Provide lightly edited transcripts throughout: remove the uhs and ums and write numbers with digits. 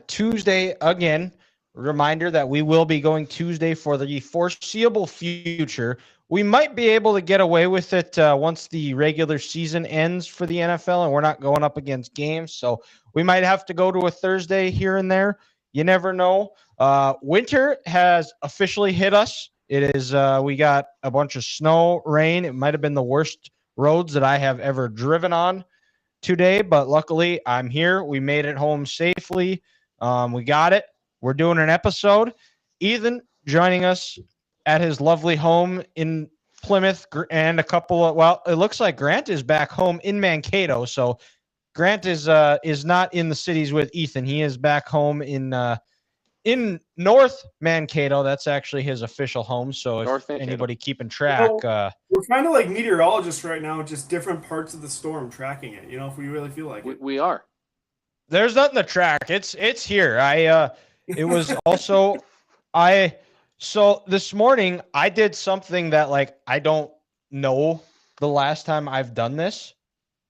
Tuesday again. Reminder that we will be going Tuesday for the foreseeable future. We might be able to get away with it once the regular season ends for the NFL and we're not going up against games. So we might have to go to a Thursday here and there. You never know. Winter has officially hit us. It is we got a bunch of snow, rain. It might have been the worst roads that I have ever driven on today, but luckily I'm here. We made it home safely. We got it. We're doing an episode. Ethan joining us at his lovely home in Plymouth, and it looks like Grant is back home in Mankato. So Grant is not in the cities with Ethan. He is back home in North Mankato. That's actually his official home. So if anybody keeping track, we're kind of like meteorologists right now, just different parts of the storm tracking it. If we really feel like it. We are. There's nothing to track. It's here. It was also so this morning I did something that I don't know the last time I've done this.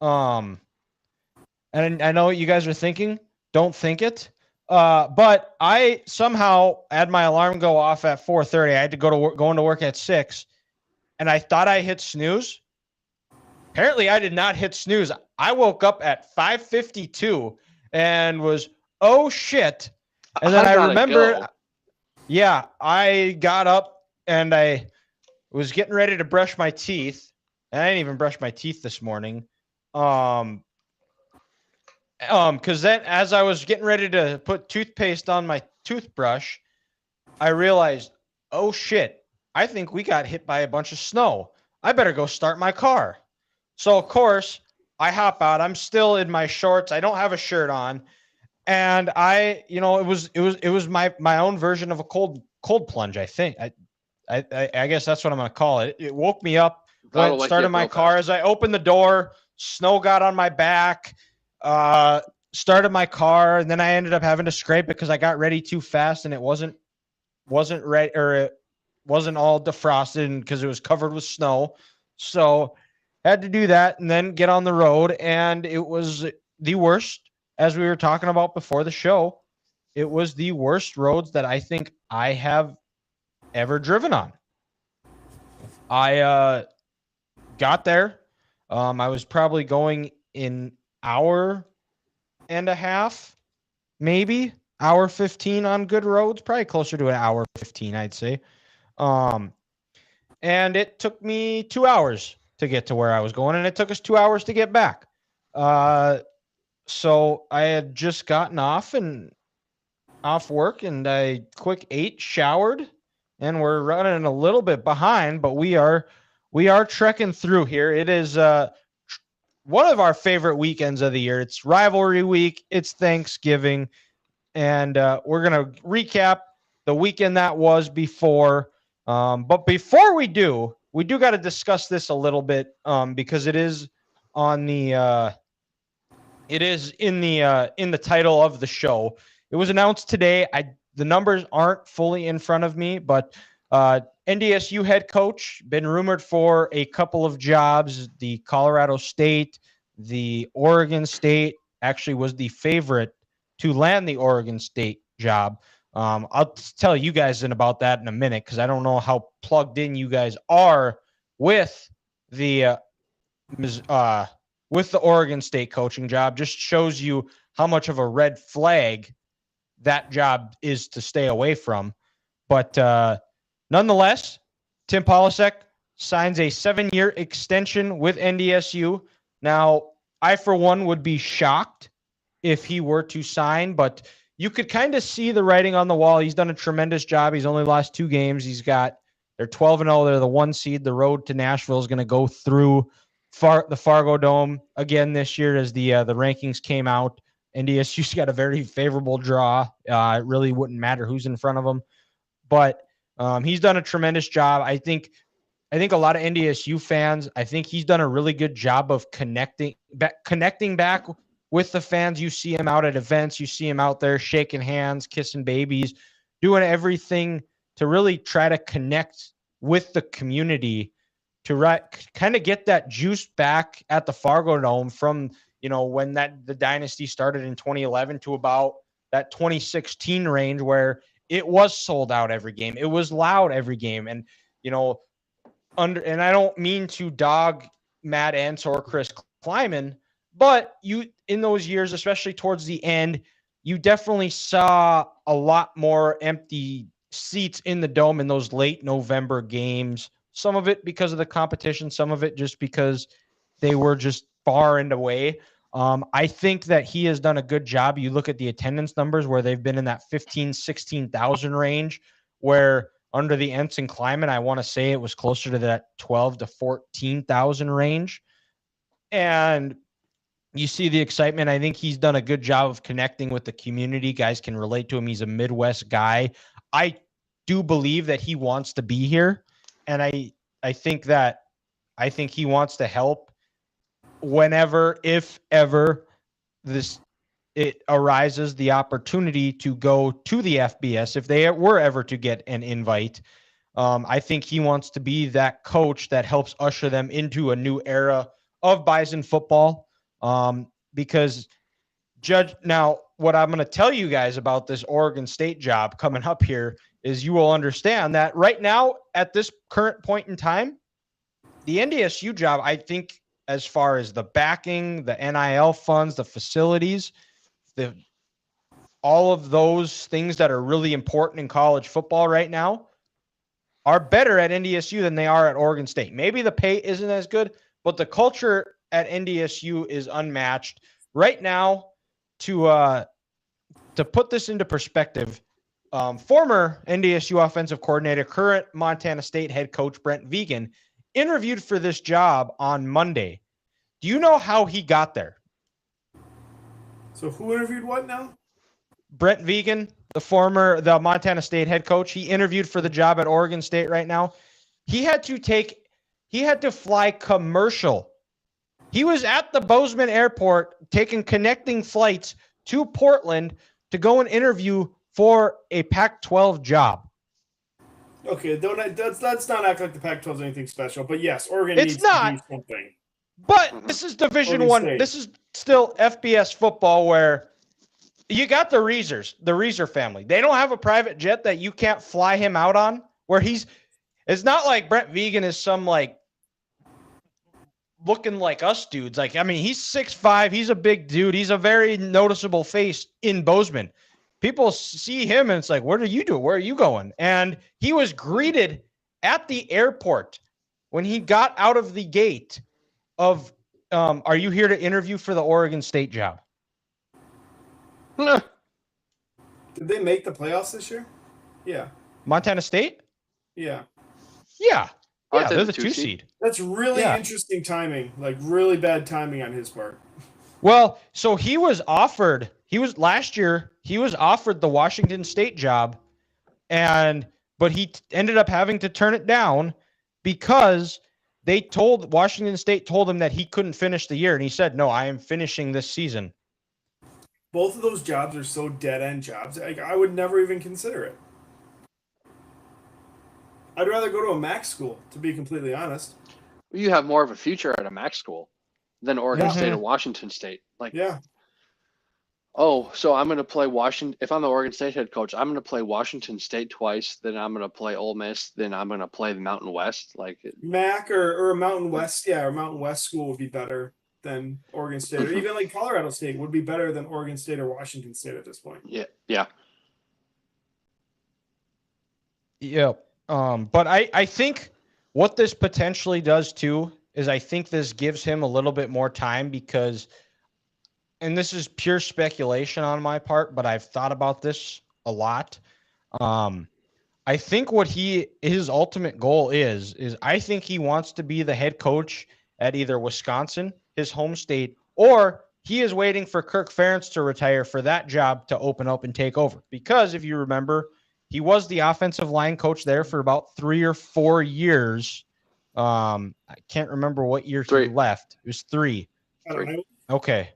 And I know what you guys are thinking. Don't think it. But I somehow had my alarm go off at 4:30. I had to go into work at 6, and I thought I hit snooze. Apparently, I did not hit snooze. I woke up at 5:52 and was, oh shit. And then I remembered, I got up and I was getting ready to brush my teeth. And I didn't even brush my teeth this morning. Because then as I was getting ready to put toothpaste on my toothbrush, I realized, oh shit, I think we got hit by a bunch of snow. I better go start my car. So of course I hop out. I'm still in my shorts. I don't have a shirt on. And it was my own version of a cold plunge, I think. I guess that's what I'm going to call it. It woke me up, started my car. As I opened the door, snow got on my back. Started my car, and then I ended up having to scrape it because I got ready too fast and it wasn't ready, or it wasn't all defrosted because it was covered with snow. So had to do that and then get on the road, and it was the worst, as we were talking about before the show. It was the worst roads that I think I have ever driven on. I got there. I was probably going in hour and a half, maybe hour 15 on good roads, probably closer to an hour 15, I'd say. And it took me 2 hours to get to where I was going, and it took us 2 hours to get back. So I had just gotten off work, and I quick ate, showered, and we're running a little bit behind, but we are trekking through here. It is one of our favorite weekends of the year. It's rivalry week. It's Thanksgiving. And we're going to recap the weekend that was before. But before we do got to discuss this a little bit because it is on the it is in the title of the show. It was announced today. The numbers aren't fully in front of me, but NDSU head coach, been rumored for a couple of jobs. The Colorado State, the Oregon State, actually was the favorite to land the Oregon State job. I'll tell you guys about that in a minute because I don't know how plugged in you guys are with the Oregon State coaching job. Just shows you how much of a red flag that job is to stay away from. But nonetheless, Tim Polasek signs a 7-year extension with NDSU. Now, I, for one, would be shocked if he were to sign, but you could kind of see the writing on the wall. He's done a tremendous job. He's only lost 2 games. They're 12-0. They're the 1 seed. The road to Nashville is going to go through the Fargo Dome again this year as the rankings came out. NDSU's got a very favorable draw. It really wouldn't matter who's in front of him, but he's done a tremendous job. I think a lot of NDSU fans, I think he's done a really good job of connecting back with the fans. You see him out at events. You see him out there shaking hands, kissing babies, doing everything to really try to connect with the community to kind of get that juice back at the Fargo Dome from, when the dynasty started in 2011 to about that 2016 range where it was sold out every game. It was loud every game. And, and I don't mean to dog Matt Entz or Chris Kleiman, but in those years, especially towards the end, you definitely saw a lot more empty seats in the dome in those late November games. Some of it because of the competition, some of it just because they were just far and away. I think that he has done a good job. You look at the attendance numbers where they've been in that 15, 16,000 range, where under the Entz and Kleiman, I want to say it was closer to that 12 to 14,000 range. And you see the excitement. I think he's done a good job of connecting with the community. Guys can relate to him. He's a Midwest guy. I do believe that he wants to be here. And I think he wants to help whenever, if ever, it arises the opportunity to go to the FBS, if they were ever to get an invite. I think he wants to be that coach that helps usher them into a new era of Bison football. Because now what I'm going to tell you guys about this Oregon State job coming up here is you will understand that right now at this current point in time, the NDSU job, I think, as far as the backing, the NIL funds, the facilities, all of those things that are really important in college football right now are better at NDSU than they are at Oregon State. Maybe the pay isn't as good, but the culture at NDSU is unmatched. Right now, to put this into perspective, former NDSU offensive coordinator, current Montana State head coach Brent Vegan interviewed for this job on Monday. Do you know how he got there? So who interviewed what now? Brent Vegan, the Montana State head coach. He interviewed for the job at Oregon State right now. He had to fly commercial. He was at the Bozeman airport taking connecting flights to Portland to go and interview for a Pac-12 job. Okay, let's not act like the Pac-12 is anything special. But yes, Oregon needs to do something. But this is Division One. This is still FBS football where you got the Reeser family. They don't have a private jet that you can't fly him out on. It's not like Brent Vegan is some looking like us dudes. He's 6'5". He's a big dude. He's a very noticeable face in Bozeman. People see him and it's like, what are you doing? Where are you going? And he was greeted at the airport when he got out of the gate of, are you here to interview for the Oregon State job? Did they make the playoffs this year? Yeah. Montana State? Yeah. Yeah. Yeah, they're the 2 seed. That's really interesting timing, really bad timing on his part. Well, so last year, he was offered the Washington State job, but he ended up having to turn it down because Washington State told him that he couldn't finish the year, and he said, no, I am finishing this season. Both of those jobs are so dead-end jobs. I would never even consider it. I'd rather go to a MAC school, to be completely honest. You have more of a future at a MAC school than Oregon State or Washington State. Oh, so I'm going to play Washington. If I'm the Oregon State head coach, I'm going to play Washington State twice. Then I'm going to play Ole Miss. Then I'm going to play the Mountain West. MAC or a Mountain West. Yeah, or Mountain West school would be better than Oregon State. Or even Colorado State would be better than Oregon State or Washington State at this point. Yeah. Yeah. But I think what this potentially does too is I think this gives him a little bit more time because, and this is pure speculation on my part, but I've thought about this a lot. I think what his ultimate goal is I think he wants to be the head coach at either Wisconsin, his home state, or he is waiting for Kirk Ferentz to retire for that job to open up and take over. Because if you remember, he was the offensive line coach there for about 3 or 4 years. I can't remember what year he left. It was 3. I don't know. Okay.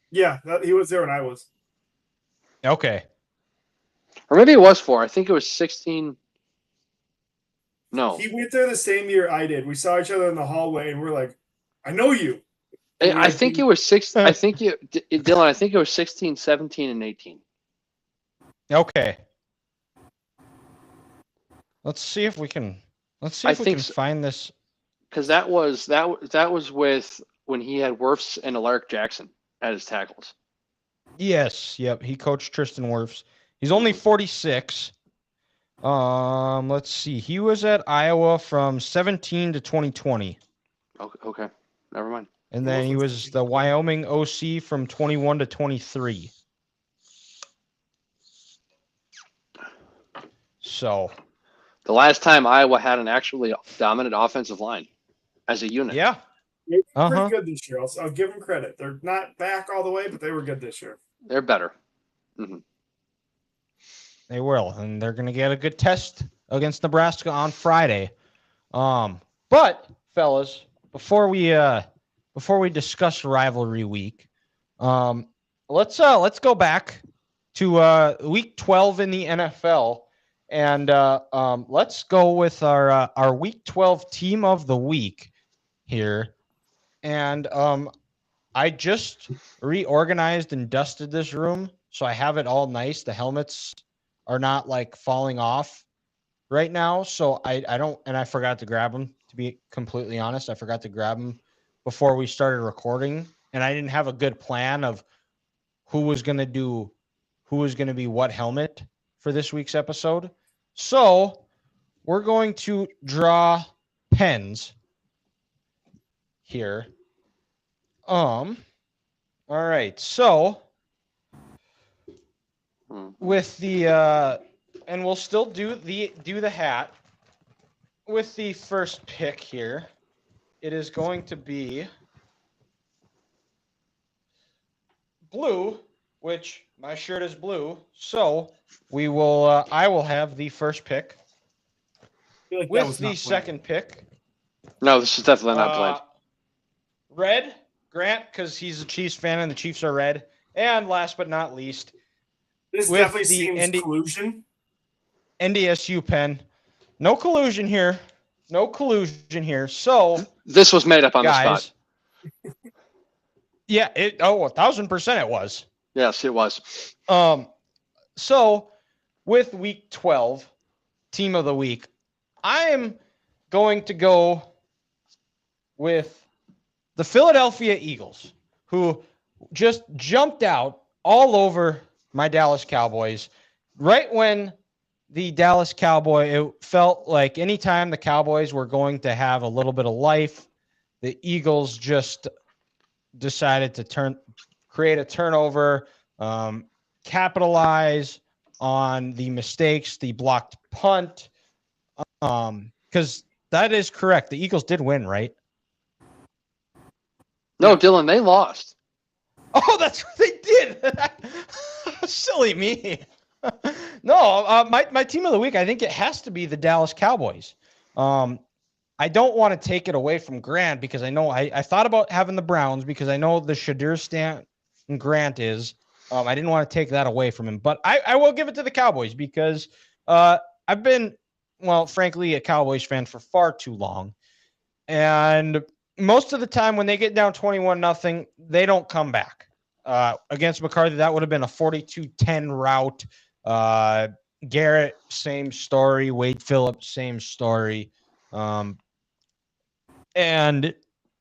Yeah, he was there when I was. Okay. Or maybe it was 4. I think it was 16. No. He went there the same year I did. We saw each other in the hallway, and we're like, I know you. I think it was six. I think Dylan. I think it was 16, 17, and 18. Okay. Let's see if we can. Let's see if we can find this. Because that was with when he had Wirfs and Alaric Jackson at his tackles. Yes. Yep. He coached Tristan Wirfs. He's only 46. Let's see. He was at Iowa from 17 to 2020. Okay. Never mind. And then he was the Wyoming OC from 21 to 23. So the last time Iowa had an actually dominant offensive line as a unit. Yeah. They were pretty good this year. I'll give them credit. They're not back all the way, but they were good this year. They're better. Mm-hmm. They will, and they're going to get a good test against Nebraska on Friday. But fellas, before we discuss rivalry week, let's go back to week 12 in the NFL, and let's go with our week 12 team of the week here. And I just reorganized and dusted this room, so I have it all nice. The helmets are not like falling off right now. So I don't, and I forgot to grab them, to be completely honest. I forgot to grab them before we started recording, and I didn't have a good plan of who was going to be what helmet for this week's episode. So we're going to draw pens here. All right. So with the and we'll still do the hat with the first pick here. It is going to be blue, which my shirt is blue. So we will I will have the first pick Like with the second pick. No, this is definitely not planned. Red, Grant, because he's a Chiefs fan and the Chiefs are red. And last but not least, this with definitely the seems collusion. NDSU pen. No collusion here. No collusion here. So this was made up on the spot. Yeah, 1,000% it was. Yes, it was. So with week 12, team of the week, I am going to go with the Philadelphia Eagles, who just jumped out all over my Dallas Cowboys. Right when the Dallas it felt like anytime the Cowboys were going to have a little bit of life, the Eagles just decided to create a turnover, capitalize on the mistakes, the blocked punt, because that is correct. The Eagles did win, right? No, Dylan, they lost. Oh, that's what they did. Silly me. No, my team of the week, I think it has to be the Dallas Cowboys. I don't want to take it away from Grant because I know I thought about having the Browns because I know the Shadur Stanton Grant is. I didn't want to take that away from him, but I will give it to the Cowboys because I've been, frankly, a Cowboys fan for far too long. And most of the time when they get down 21-0, they don't come back. Against McCarthy, that would have been a 42-10 rout. Garrett, same story. Wade Phillips, same story. And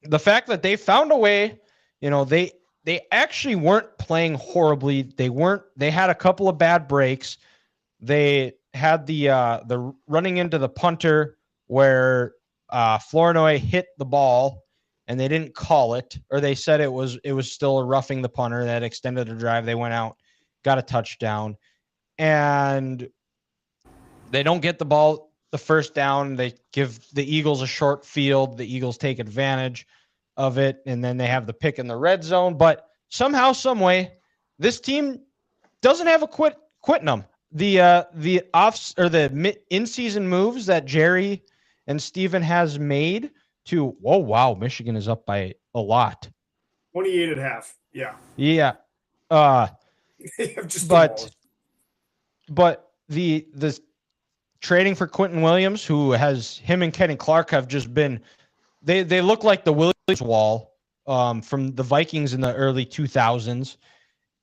the fact that they found a way, they actually weren't playing horribly. They had a couple of bad breaks. They had the running into the punter where Flournoy hit the ball and they didn't call it, or they said it was still a roughing the punter that extended the drive. They went out, got a touchdown, and they don't get the ball the first down. They give the Eagles a short field. The Eagles take advantage of it, and then they have the pick in the red zone. But somehow, some way, this team doesn't have a quitting them. The in-season moves that Jerry and Steven has made to, Michigan is up by a lot. 28.5. Yeah. Yeah. But the trading for Quentin Williams, who him and Kenny Clark have just been, they look like the Williams wall from the Vikings in the early 2000s.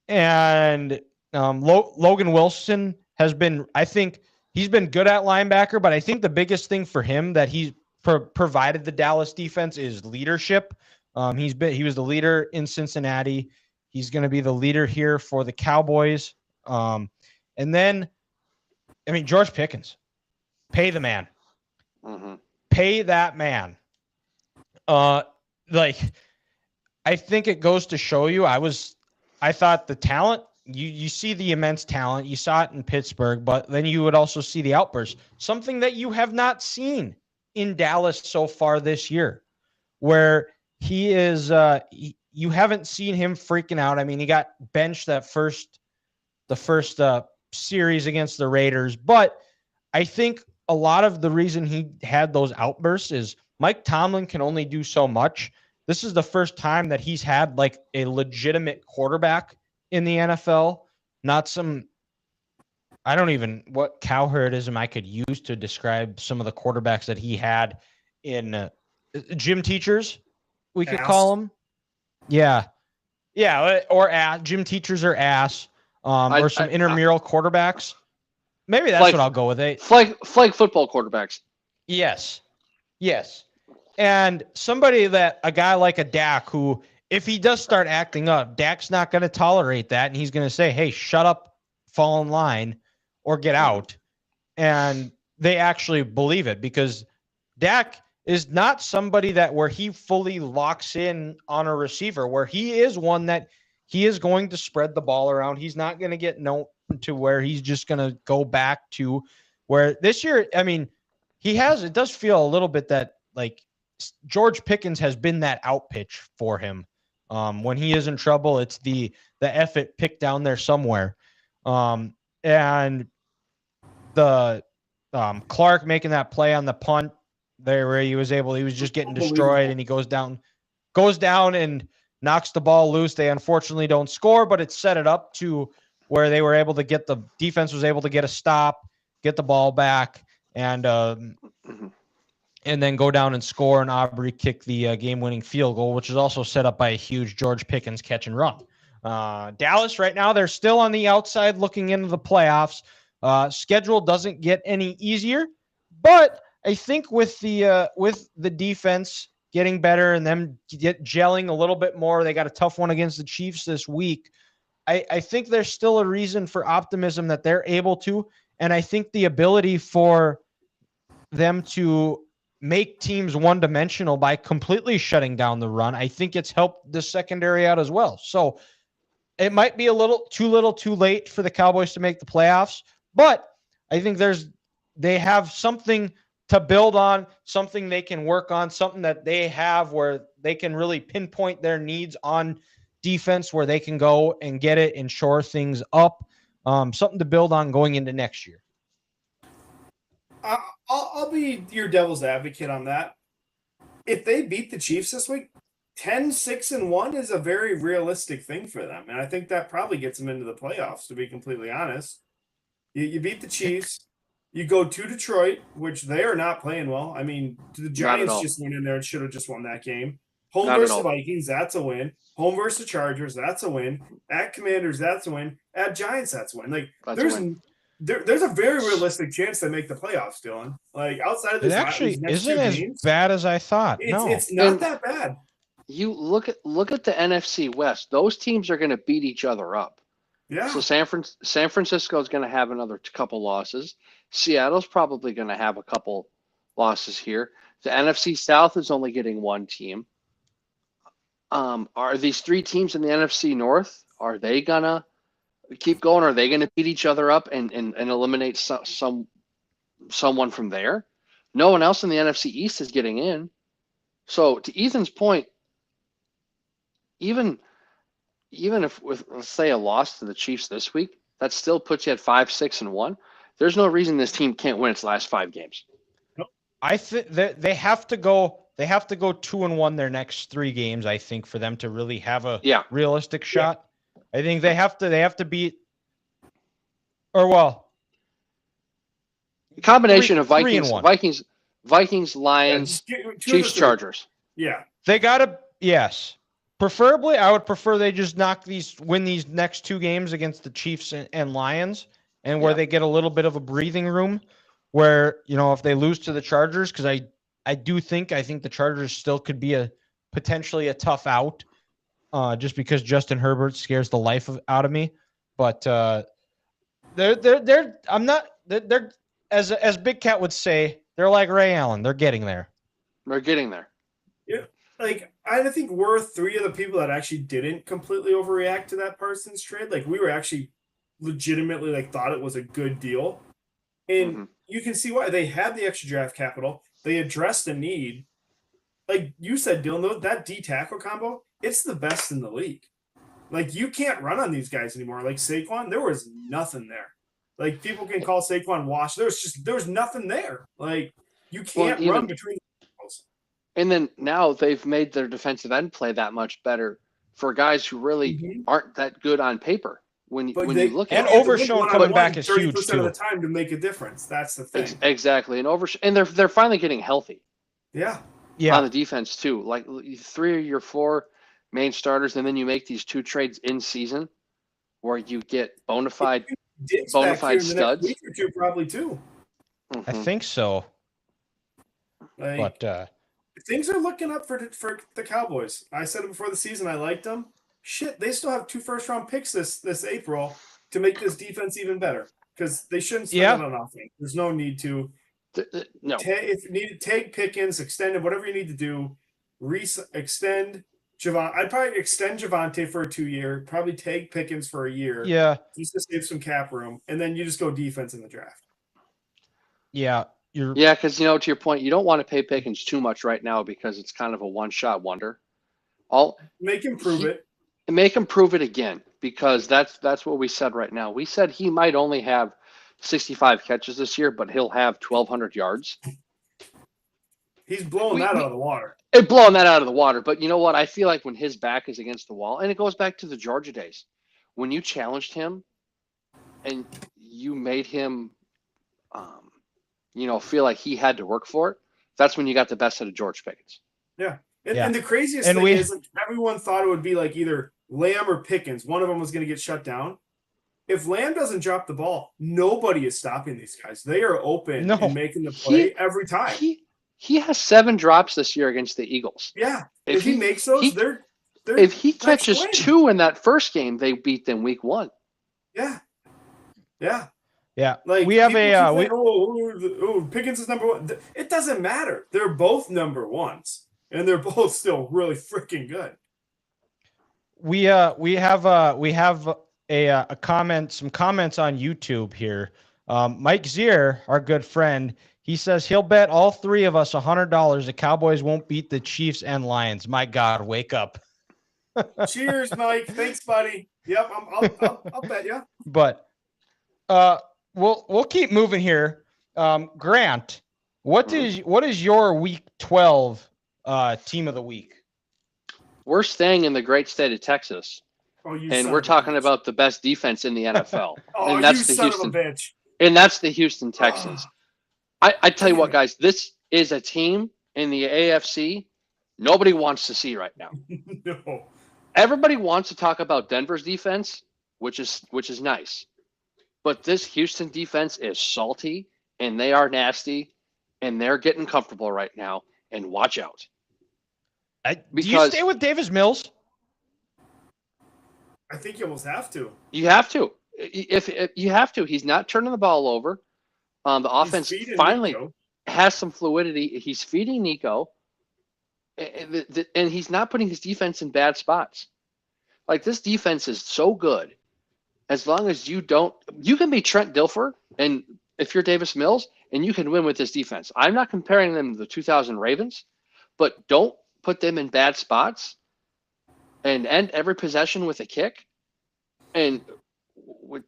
And Logan Wilson has been, I think he's been good at linebacker, but I think the biggest thing for him that he's provided the Dallas defense is leadership. He was the leader in Cincinnati. He's going to be the leader here for the Cowboys. And then, I mean, George Pickens, pay the man. Mm-hmm. Pay that man. Like, I think it goes to show you, I thought the talent, you see the immense talent, you saw it in Pittsburgh, but then you would also see the outburst, something that you have not seen in Dallas so far this year, where he is, you haven't seen him freaking out. I mean, he got benched the first series against the Raiders, but I think a lot of the reason he had those outbursts is Mike Tomlin can only do so much. This is the first time that he's had like a legitimate quarterback in the NFL, not some, I don't even what cowherdism I could use to describe some of the quarterbacks that he had in gym teachers, we could call them. Yeah. Yeah. Or gym teachers or ass, or some intramural quarterbacks. Maybe that's what I'll go with. Flag football quarterbacks. Yes. Yes. And a guy like a Dak, who, if he does start acting up, Dak's not going to tolerate that. And he's going to say, hey, shut up, fall in line, or get out. And they actually believe it, because Dak is not somebody where he fully locks in on a receiver, where he is one that he is going to spread the ball around. He's not going to get to where he's just going to go back to where this year, I mean, it does feel a little bit that like George Pickens has been that out pitch for him. When he is in trouble, it's the F it pick down there somewhere. And the Clark making that play on the punt there where he was just getting destroyed, and he goes down and knocks the ball loose. They unfortunately don't score, but it set it up to where they were able to the defense was able to get a stop, get the ball back, and then go down and score, and Aubrey kick the game-winning field goal, which is also set up by a huge George Pickens catch and run. Dallas right now, they're still on the outside looking into the playoffs. Schedule doesn't get any easier, but I think with the defense getting better and them gelling a little bit more, they got a tough one against the Chiefs this week. I think there's still a reason for optimism that they're able to, and I think the ability for them to make teams one-dimensional by completely shutting down the run, I think it's helped the secondary out as well. So it might be a little too late for the Cowboys to make the playoffs, but I think they have something to build on, something they can work on, something that they have where they can really pinpoint their needs on defense, where they can go and get it and shore things up, something to build on going into next year. I'll be your devil's advocate on that. If they beat the Chiefs this week, 10-6-1 is a very realistic thing for them. And I think that probably gets them into the playoffs, to be completely honest. You beat the Chiefs. You go to Detroit, which they are not playing well. I mean, the Giants just went in there and should have just won that game. Home versus the Vikings, that's a win. Home versus the Chargers, that's a win. At Commanders, that's a win. At Giants, that's a win. Like, there's a very realistic chance they make the playoffs, Dylan. Like, outside of this, it actually isn't as bad as I thought. It's not that bad. You look at the NFC West; those teams are going to beat each other up. Yeah. So San Francisco is going to have another couple losses. Seattle's probably going to have a couple losses here. The NFC South is only getting one team. Are these three teams in the NFC North? Are they gonna keep going? Are they going to beat each other up and eliminate someone from there? No one else in the NFC East is getting in. So to Ethan's point, even if with, let's say, a loss to the Chiefs this week, that still puts you at 5-6-1. There's no reason this team can't win its last 5 games. I think that they have to go 2-1 their next 3 games, I think, for them to really have a realistic shot. I think they have to beat, or well, a combination of Vikings, Lions, Chiefs, Chargers. Yeah. They got to, yes. Preferably, I would prefer they just win these next 2 games against the Chiefs and Lions, and where Yeah. they get a little bit of a breathing room. Where if they lose to the Chargers, because I think the Chargers still could be potentially a tough out, just because Justin Herbert scares the life out of me. But they're as Big Cat would say, they're like Ray Allen. They're getting there. We're getting there. Yeah, like I think we're 3 of the people that actually didn't completely overreact to that Parsons trade. Like we were actually legitimately thought it was a good deal, and you can see why. They had the extra draft capital. They addressed a need. Like you said, Dylan, that D tackle combo, it's the best in the league. Like you can't run on these guys anymore. Like Saquon, there was nothing there. Like people can call Saquon washed. There's nothing there. Like you can't run between the tackles. And then now they've made their defensive end play that much better for guys who really aren't that good on paper. When you look at it. And Overshown coming back is huge 30% too. of the time to make a difference. That's the thing. Exactly. And they're finally getting healthy. Yeah. On the defense too. Like 3 of your 4 main starters, and then you make these 2 trades in season where you get bona fide studs. Week or 2 probably too. I think so. But things are looking up for the Cowboys. I said it before the season. I liked them. Shit, they still have 2 first-round picks this April to make this defense even better because they shouldn't spend it on offense. There's no need to. No. If you need to take Pickens, extend it, whatever you need to do, extend Javon. I'd probably extend Javonte for a 2-year, probably take Pickens for a year. Yeah. Just to save some cap room. And then you just go defense in the draft. Yeah. Because to your point, you don't want to pay Pickens too much right now because it's kind of a one-shot wonder. Make him prove it. Make him prove it again, because that's what we said right now. We said he might only have 65 catches this year, but he'll have 1,200 yards. He's blowing that out of the water. Blowing that out of the water. But you know what? I feel like when his back is against the wall, and it goes back to the Georgia days, when you challenged him and you made him feel like he had to work for it, that's when you got the best out of George Pickens. Yeah. And the craziest thing is everyone thought it would be either Lamb or Pickens. One of them was going to get shut down. If Lamb doesn't drop the ball, nobody is stopping these guys. They are open and making the play every time. He has 7 drops this year against the Eagles. Yeah. If he makes those, they're if he catches 2 in that first game, they beat them week 1. Yeah. Yeah. Yeah. We have Pickens is number 1. It doesn't matter. They're both number 1s. And they're both still really freaking good. We have a comment, some comments on YouTube here. Mike Zier, our good friend, he says he'll bet all 3 of us $100 the Cowboys won't beat the Chiefs and Lions. My God, wake up! Cheers, Mike. Thanks, buddy. Yep, I'll bet you. But we'll keep moving here. Grant, what is your Week 12 team of the week? We're staying in the great state of Texas, and we're talking about the best defense in the NFL, and that's the Houston. And that's the Houston Texans. I tell you what, guys, this is a team in the AFC nobody wants to see right now. No. Everybody wants to talk about Denver's defense, which is nice, but this Houston defense is salty, and they are nasty, and they're getting comfortable right now. And watch out. Do you stay with Davis Mills? I think you almost have to. You have to. If you have to, he's not turning the ball over. The offense finally has some fluidity. He's feeding Nico, and he's not putting his defense in bad spots. Like, this defense is so good. As long as you can be Trent Dilfer, and if you're Davis Mills, and you can win with this defense. I'm not comparing them to the 2000 Ravens, but don't put them in bad spots and end every possession with a kick. And with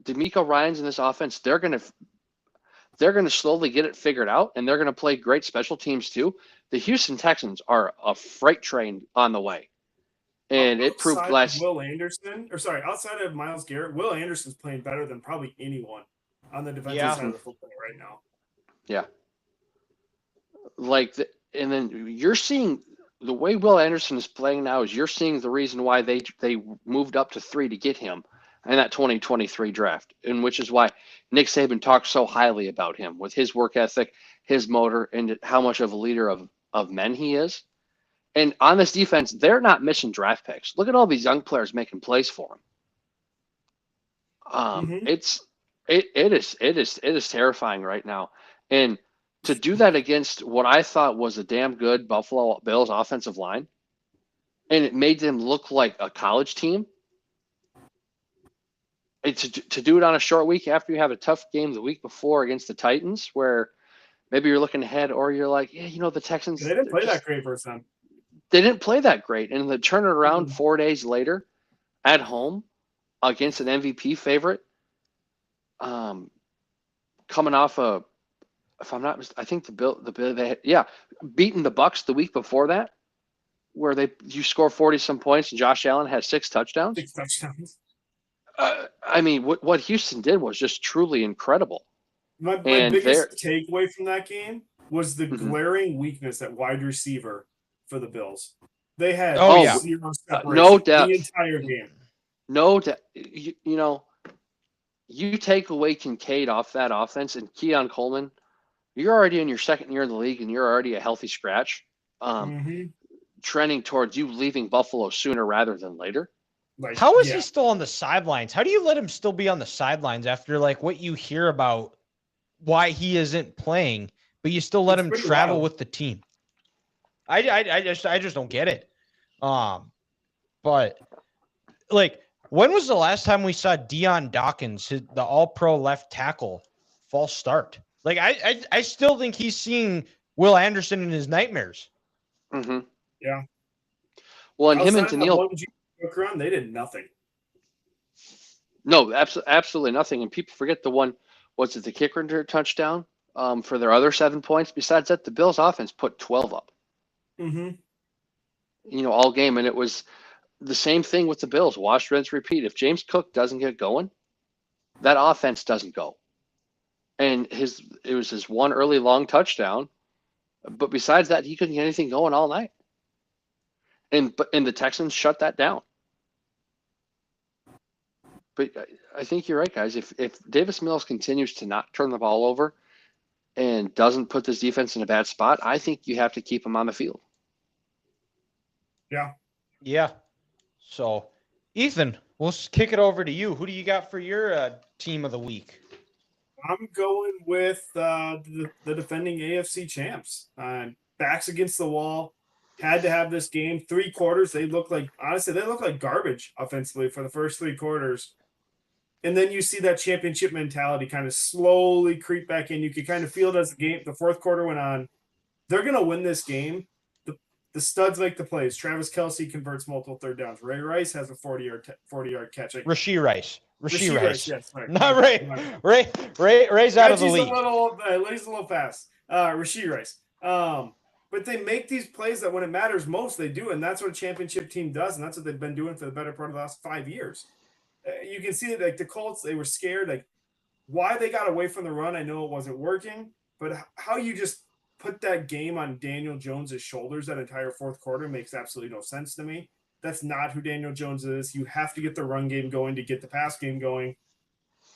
D'Amico Ryans in this offense, they're going to slowly get it figured out, and they're going to play great special teams too. The Houston Texans are a freight train on the way. And it proved outside of Myles Garrett, Will Anderson's playing better than probably anyone on the defensive side of the football right now. Yeah. And then you're seeing the way Will Anderson is playing now is you're seeing the reason why they moved up to 3 to get him in that 2023 draft, and which is why Nick Saban talks so highly about him with his work ethic, his motor, and how much of a leader of men he is. And on this defense, they're not missing draft picks. Look at all these young players making plays for him. It is terrifying right now, and to do that against what I thought was a damn good Buffalo Bills offensive line, and it made them look like a college team. To do it on a short week after you have a tough game the week before against the Titans, where maybe you're looking ahead, or you're like, yeah, the Texans. They didn't play that great for them. They didn't play that great, and to turn it around 4 days later at home against an MVP favorite, coming off if I'm not mistaken, I think the Bill they had, beating the Bucks the week before that, where you score 40 some points and Josh Allen has 6 touchdowns. 6 touchdowns. I mean, what Houston did was just truly incredible. My biggest takeaway from that game was the glaring weakness at wide receiver for the Bills. They had zero separation no doubt the entire game. No doubt. You take away Kincaid off that offense and Keon Coleman, you're already in your second year in the league and you're already a healthy scratch, trending towards you leaving Buffalo sooner rather than later. How is he still on the sidelines? How do you let him still be on the sidelines after what you hear about why he isn't playing, but you still let him travel with the team? I just don't get it. But when was the last time we saw Deion Dawkins, the all-pro left tackle, false start? I still think he's seeing Will Anderson in his nightmares. Mm-hmm. Yeah. Well, and him and Daniil, they did nothing. No, absolutely nothing. And people forget the one, was it the kick return touchdown for their other 7 points? Besides that, the Bills offense put 12 up. All game. And it was the same thing with the Bills. Wash, rinse, repeat. If James Cook doesn't get going, that offense doesn't go. And it was his one early long touchdown. But besides that, he couldn't get anything going all night. And the Texans shut that down. But I think you're right, guys. If Davis Mills continues to not turn the ball over and doesn't put this defense in a bad spot, I think you have to keep him on the field. Yeah. Yeah. So, Ethan, we'll kick it over to you. Who do you got for your team of the week? I'm going with the defending AFC champs. Backs against the wall. Had to have this game. 3 quarters, they look like garbage offensively for the first 3 quarters. And then you see that championship mentality kind of slowly creep back in. You could kind of feel it as the fourth quarter went on. They're going to win this game. The studs make the plays. Travis Kelce converts multiple third downs. Ray Rice has a 40-yard catch. Rasheed Rice. Yes, right. Not Ray. Ray's out of the league. He's a little fast. Rasheed Rice. But they make these plays that when it matters most, they do. And that's what a championship team does. And that's what they've been doing for the better part of the last 5 years. You can see that the Colts, they were scared. Why they got away from the run, I know it wasn't working. But how you just put that game on Daniel Jones' shoulders that entire fourth quarter makes absolutely no sense to me. That's not who Daniel Jones is. You have to get the run game going to get the pass game going.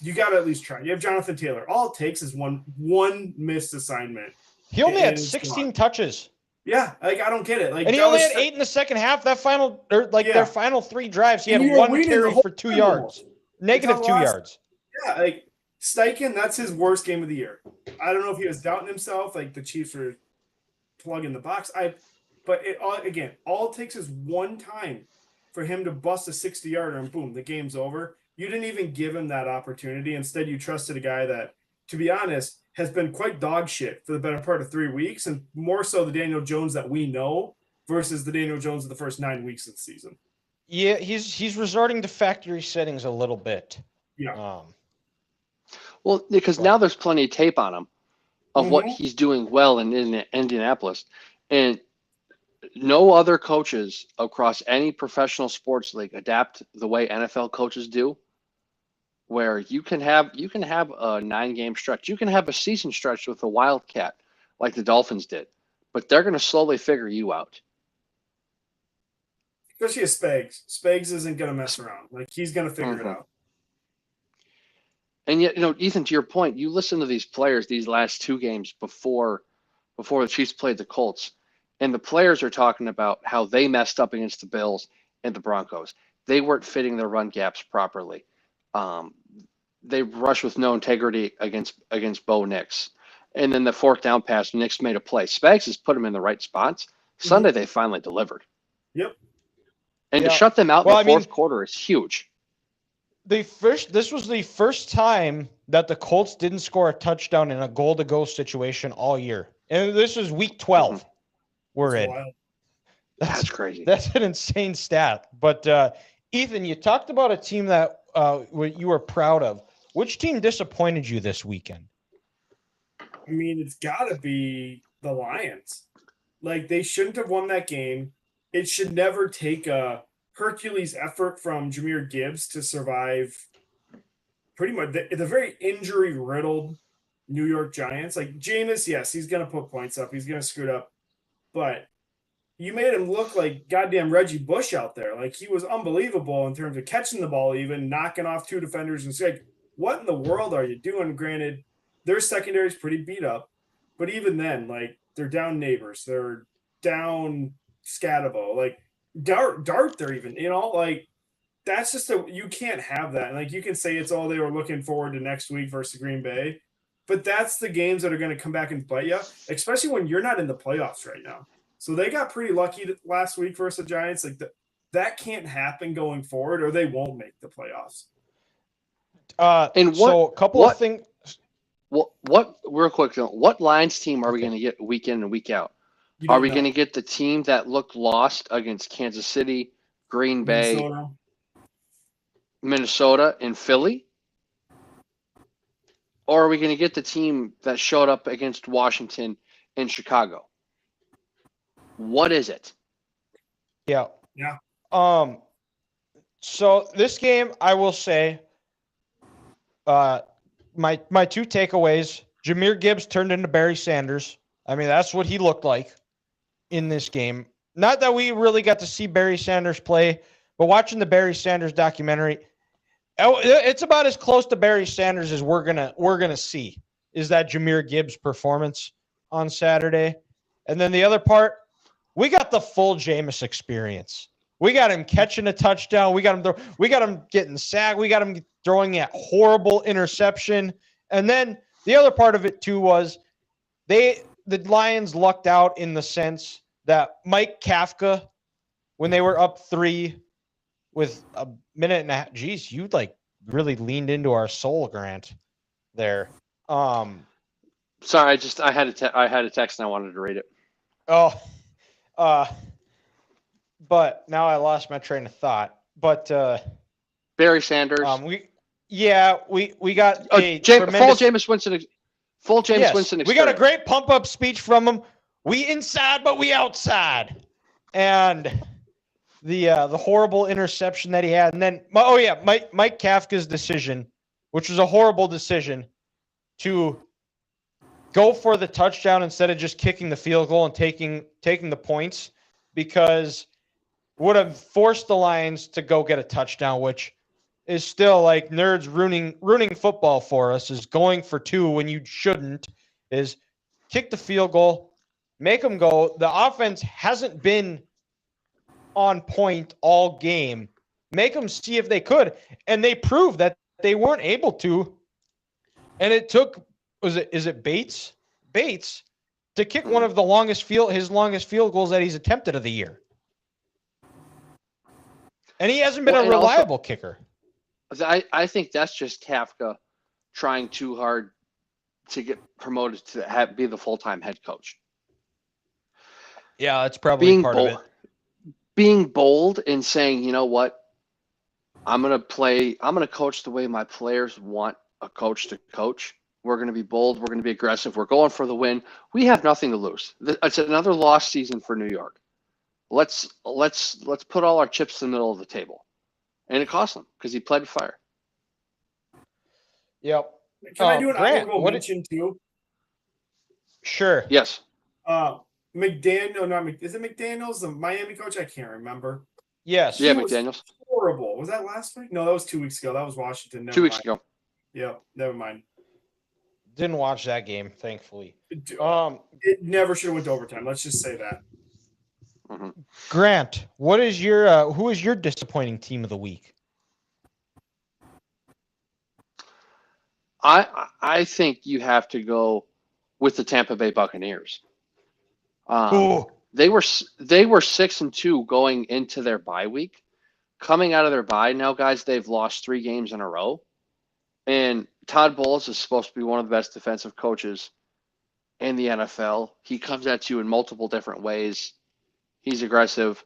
You got to at least try. You have Jonathan Taylor. All it takes is one missed assignment. He only had 16 touches. Yeah, I don't get it. And he only had 8 in the second half. That final, their final 3 drives, he had 1 carry for 2 yards. Negative 2 yards. Yeah, Steichen, that's his worst game of the year. I don't know if he was doubting himself, the Chiefs are plugging the box. But all it takes is one time for him to bust a 60-yarder and boom, the game's over. You didn't even give him that opportunity. Instead, you trusted a guy that, to be honest, has been quite dog shit for the better part of 3 weeks, and more so the Daniel Jones that we know versus the Daniel Jones of the first 9 weeks of the season. Yeah, he's resorting to factory settings a little bit. Yeah. Well, because now there's plenty of tape on him of what he's doing well in Indianapolis. And no other coaches across any professional sports league adapt the way NFL coaches do, where you can have a 9-game stretch. You can have a season stretch with a Wildcat like the Dolphins did, but they're going to slowly figure you out. especially a Spags. Spags isn't going to mess around. Like, he's going to figure it out. And yet, Ethan, to your point, you listen to these players these last two games before the Chiefs played the Colts, and the players are talking about how they messed up against the Bills and the Broncos. They weren't fitting their run gaps properly. They rushed with no integrity against Bo Nix. And then the fourth down pass, Nix made a play. Spags has put them in the right spots. Sunday, they finally delivered. Yep. And to shut them out in the fourth quarter is huge. This was the first time that the Colts didn't score a touchdown in a goal-to-go situation all year. And this is week 12 we're in. Wild. That's crazy. That's an insane stat. But, Ethan, you talked about a team that you were proud of. Which team disappointed you this weekend? I mean, it's got to be the Lions. Like, they shouldn't have won that game. It should never take a Hercules effort from Jahmyr Gibbs to survive pretty much the very injury-riddled New York Giants. Like, Jameis, yes, he's going to put points up. He's going to screw it up. But you made him look like goddamn Reggie Bush out there. Like, he was unbelievable in terms of catching the ball, even knocking off two defenders. And it's like, what in the world are you doing? Granted, their secondary is pretty beat up. But even then, like, they're down Neighbors. They're down Scatabo. Like, Dart, they're even, like, that's just you can't have that. And like, you can say it's all they were looking forward to next week versus Green Bay, but that's the games that are going to come back and bite you, especially when you're not in the playoffs right now. So they got pretty lucky last week versus the Giants. Like, that can't happen going forward, or they won't make the playoffs. So a couple of things. What real quick, what Lions team are we going to get week in and week out? Are we going to get the team that looked lost against Kansas City, Green Bay, Minnesota, and Philly? Or are we going to get the team that showed up against Washington and Chicago? What is it? Yeah. Yeah. So this game, I will say, my two takeaways: Jahmyr Gibbs turned into Barry Sanders. I mean, that's what he looked like in this game. Not that we really got to see Barry Sanders play, but watching the Barry Sanders documentary, it's about as close to Barry Sanders as we're gonna see. Is that Jahmyr Gibbs performance on Saturday? And then the other part, we got the full Jameis experience. We got him catching a touchdown. We got him getting sacked. We got him throwing that horrible interception. And then the other part of it too was the Lions lucked out in the sense that Mike Kafka, when they were up 3 with a minute and a half, geez, you like really leaned into our soul, Grant, there. Sorry, I had a text and I wanted to read it. But now I lost my train of thought. But Barry Sanders. We got a full Jameis Winston. Full Jameis Winston experience. We got a great pump up speech from him. We inside, but we outside. And the horrible interception that he had, and then Mike Kafka's decision, which was a horrible decision, to go for the touchdown instead of just kicking the field goal and taking the points, because would have forced the Lions to go get a touchdown, which is still like nerds ruining football for us, is going for 2 when you shouldn't, is kick the field goal, make them go. The offense hasn't been on point all game. Make them see if they could. And they proved that they weren't able to. And it took, is it Bates? Bates to kick one of his longest field goals that he's attempted of the year. And he hasn't been a reliable kicker. I think that's just Kafka trying too hard to get promoted to be the full-time head coach. Yeah, that's probably part of it. Being bold and saying, you know what, I'm going to coach the way my players want a coach to coach. We're going to be bold. We're going to be aggressive. We're going for the win. We have nothing to lose. It's another lost season for New York. Let's put all our chips in the middle of the table. And it cost him because he played with fire. Yep. Can I do an honorable mention too? Sure. Yes. McDaniel, is it McDaniels, the Miami coach? I can't remember. Yes. Yeah, He was McDaniels. horrible. Was that last week? No, that was 2 weeks ago. That was Washington. Never 2 weeks mind. ago. Yeah, never mind. Didn't watch that game, thankfully. It never should have went to overtime. Let's just say that. Mm-hmm. Grant, what is your who is your disappointing team of the week? I think you have to go with the Tampa Bay Buccaneers. They were 6-2 going into their bye week. Coming out of their bye now, guys, they've lost 3 games in a row. And Todd Bowles is supposed to be one of the best defensive coaches in the NFL. He comes at you in multiple different ways. He's aggressive.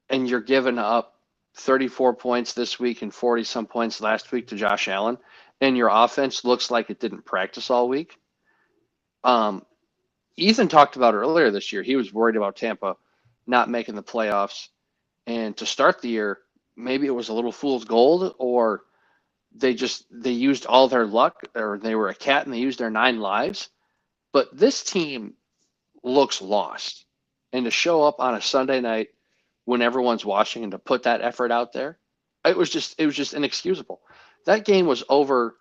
And you're giving up 34 points this week and 40-some points last week to Josh Allen. And your offense looks like it didn't practice all week. Ethan talked about earlier this year. He was worried about Tampa not making the playoffs. And to start the year, maybe it was a little fool's gold, or they used all their luck, or they were a cat and they used their 9 lives. But this team looks lost. And to show up on a Sunday night when everyone's watching and to put that effort out there, it was just inexcusable. That game was over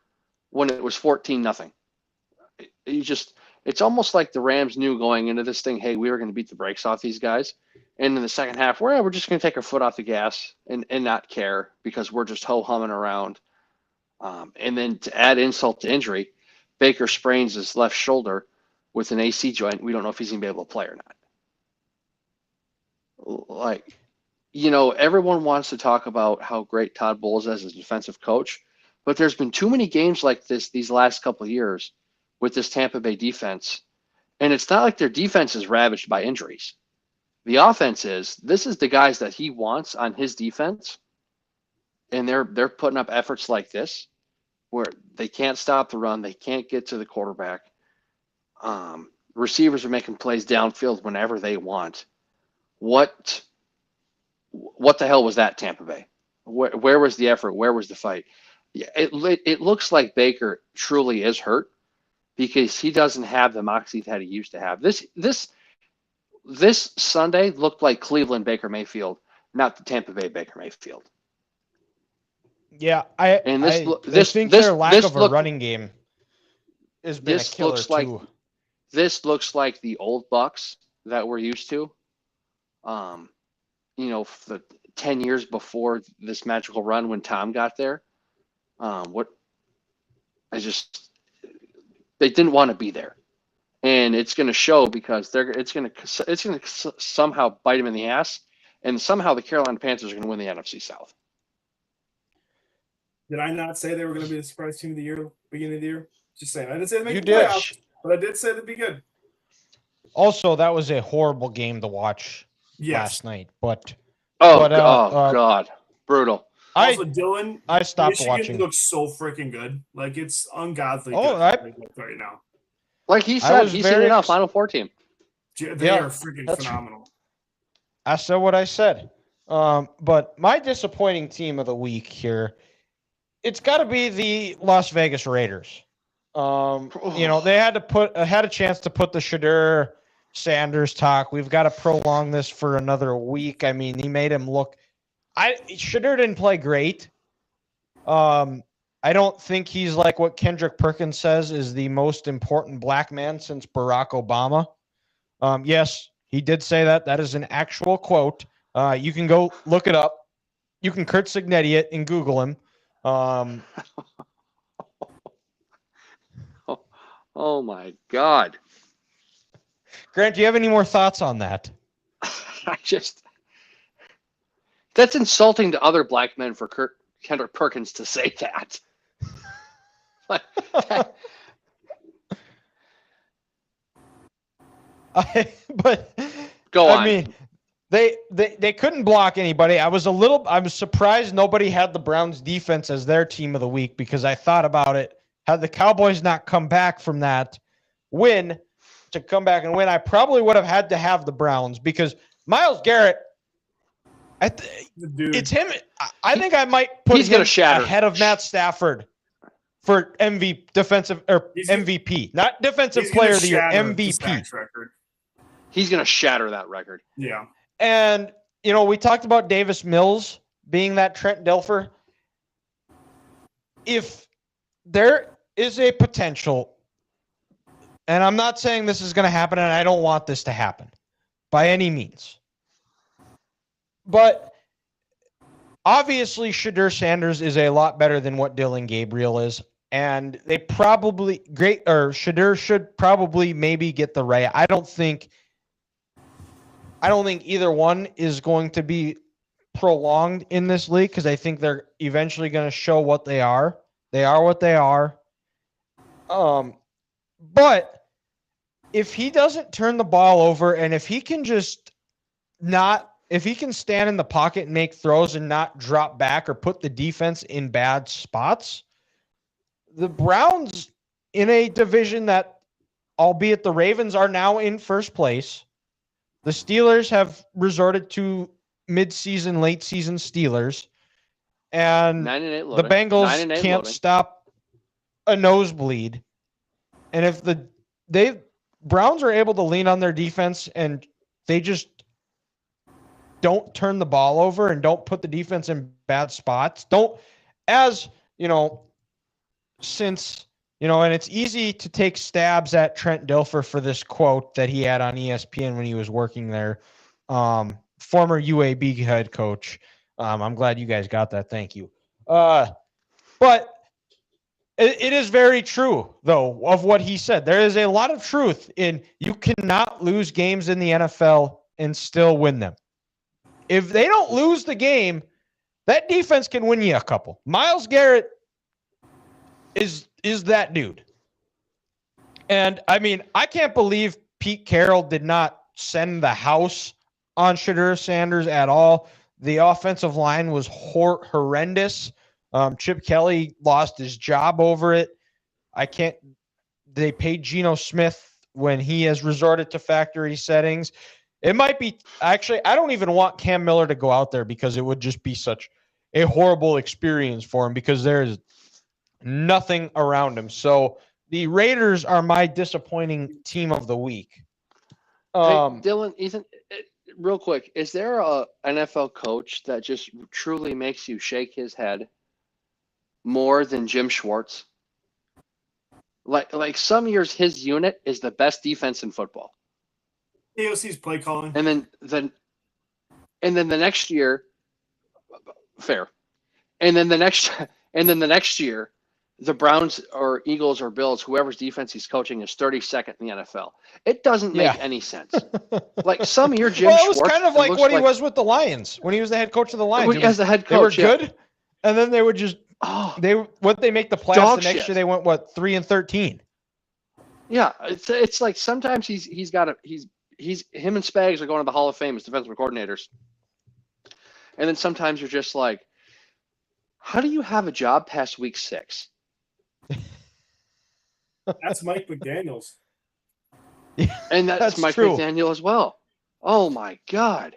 when it was 14-0. It's almost like the Rams knew going into this thing, hey, we were going to beat the brakes off these guys. And in the second half, we're just going to take our foot off the gas and not care because we're just ho-humming around. And then to add insult to injury, Baker sprains his left shoulder with an AC joint. We don't know if he's going to be able to play or not. Everyone wants to talk about how great Todd Bowles is as a defensive coach, but there's been too many games like this these last couple of years with this Tampa Bay defense. And it's not like their defense is ravaged by injuries. The offense is. This is the guys that he wants on his defense. And they're putting up efforts like this where they can't stop the run. They can't get to the quarterback. Receivers are making plays downfield whenever they want. What the hell was that, Tampa Bay? Where was the effort? Where was the fight? Yeah, it looks like Baker truly is hurt because he doesn't have the moxie that he used to have. This Sunday looked like Cleveland Baker Mayfield, not the Tampa Bay Baker Mayfield. Yeah, I think their lack of a running game has been a killer too. This looks like the old Bucks that we're used to. The 10 years before this magical run when Tom got there. They didn't want to be there. And it's going to show because it's going to somehow bite them in the ass, and somehow the Carolina Panthers are going to win the NFC South. Did I not say they were going to be the surprise team of the year, beginning of the year? Just saying. I didn't say they make the did. playoffs, but I did say they'd be good. Also, that was a horrible game to watch last night. But God, brutal. Also, Dylan, I stopped Michigan watching. Looks so freaking good. Like it's ungodly Oh, good right now. Like he said, he's seen a Final Four team. They are freaking phenomenal. I said what I said. But my disappointing team of the week here, it's got to be the Las Vegas Raiders. They had a chance to put the Shedeur Sanders talk. We've got to prolong this for another week. I mean, he made him look. Shedeur didn't play great. I don't think he's like what Kendrick Perkins says is the most important black man since Barack Obama. Yes, he did say that. That is an actual quote. You can go look it up. You can Kurt Signetti it and Google him. Oh my God. Grant, do you have any more thoughts on that? That's insulting to other black men for Kendrick Perkins to say that. Go on. I mean, they couldn't block anybody. I was surprised nobody had the Browns defense as their team of the week because I thought about it. Had the Cowboys not come back from that win to come back and win, I probably would have had to have the Browns because Myles Garrett, it's him. I think I might put him ahead of Matt Stafford for MVP, not defensive player of the year, MVP. He's going to shatter that record. Yeah. And we talked about Davis Mills being that Trent Dilfer. If there is a potential, and I'm not saying this is going to happen, and I don't want this to happen by any means, but obviously Shadur Sanders is a lot better than what Dylan Gabriel is, and Shadur should probably maybe get the right. I don't think either one is going to be prolonged in this league because I think they're eventually going to show what they are. They are what they are. But if he doesn't turn the ball over, and if he can stand in the pocket and make throws and not drop back or put the defense in bad spots, the Browns in a division that, albeit the Ravens are now in first place, the Steelers have resorted to mid-season, late-season Steelers, and the Bengals can't stop a nosebleed. And if the Browns are able to lean on their defense and they just don't turn the ball over and don't put the defense in bad spots, and it's easy to take stabs at Trent Dilfer for this quote that he had on ESPN when he was working there. Former UAB head coach. I'm glad you guys got that. Thank you. But it is very true, though, of what he said. There is a lot of truth in you cannot lose games in the NFL and still win them. If they don't lose the game, that defense can win you a couple. Myles Garrett is that dude. And, I mean, I can't believe Pete Carroll did not send the house on Shadur Sanders at all. The offensive line was horrendous. Chip Kelly lost his job over it. They paid Geno Smith when he has resorted to factory settings. It might be, actually, I don't even want Cam Miller to go out there because it would just be such a horrible experience for him because there's nothing around him. So the Raiders are my disappointing team of the week. Dylan, Ethan, real quick, is there a NFL coach that just truly makes you shake his head more than Jim Schwartz? Like some years his unit is the best defense in football. AOC's play calling. And then the next year, fair. And then the next year, the Browns or Eagles or Bills, whoever's defense he's coaching, is 32nd in the NFL. It doesn't make any sense. Like some year, Jim Schwartz. It was kind of like what he was with the Lions when he was the head coach of the Lions. As the head coach, they were good, and then they would just they make the playoffs the next year. They went 3-13. Yeah, it's like sometimes he's him and Spags are going to the Hall of Fame as defensive coordinators, and then sometimes you're just like, how do you have a job past week 6? That's Mike McDaniels. And that's Mike true. McDaniel as well. Oh my God.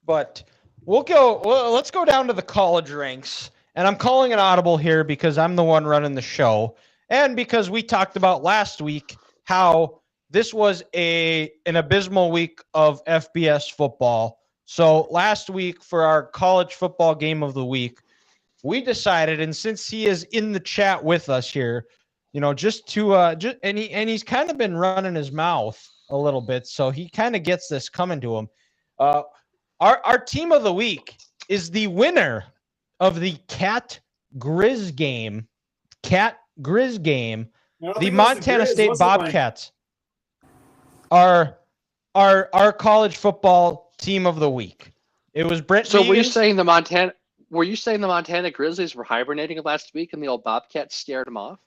But let's go down to the college ranks. And I'm calling an audible here because I'm the one running the show. And because we talked about last week how this was an abysmal week of FBS football. So last week for our college football game of the week, we decided, and since he is in the chat with us here, and he's kind of been running his mouth a little bit, so he kind of gets this coming to him. Our team of the week is the winner of the Cat-Griz game. Cat-Griz game. The Montana State Bobcats are our college football team of the week. It was Brent. So were you saying the Montana Grizzlies were hibernating last week and the old Bobcats scared them off?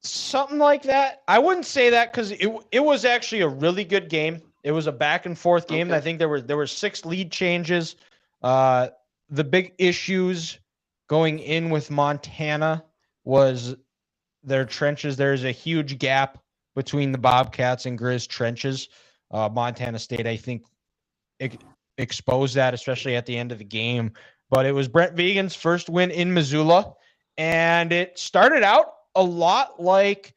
Something like that. I wouldn't say that because it was actually a really good game. It was a back and forth game. Okay. I think there were 6 lead changes. The big issues going in with Montana was their trenches. There's a huge gap between the Bobcats and Grizz trenches. Montana State, I think, exposed that, especially at the end of the game. But it was Brent Vigen's first win in Missoula, and it started out a lot like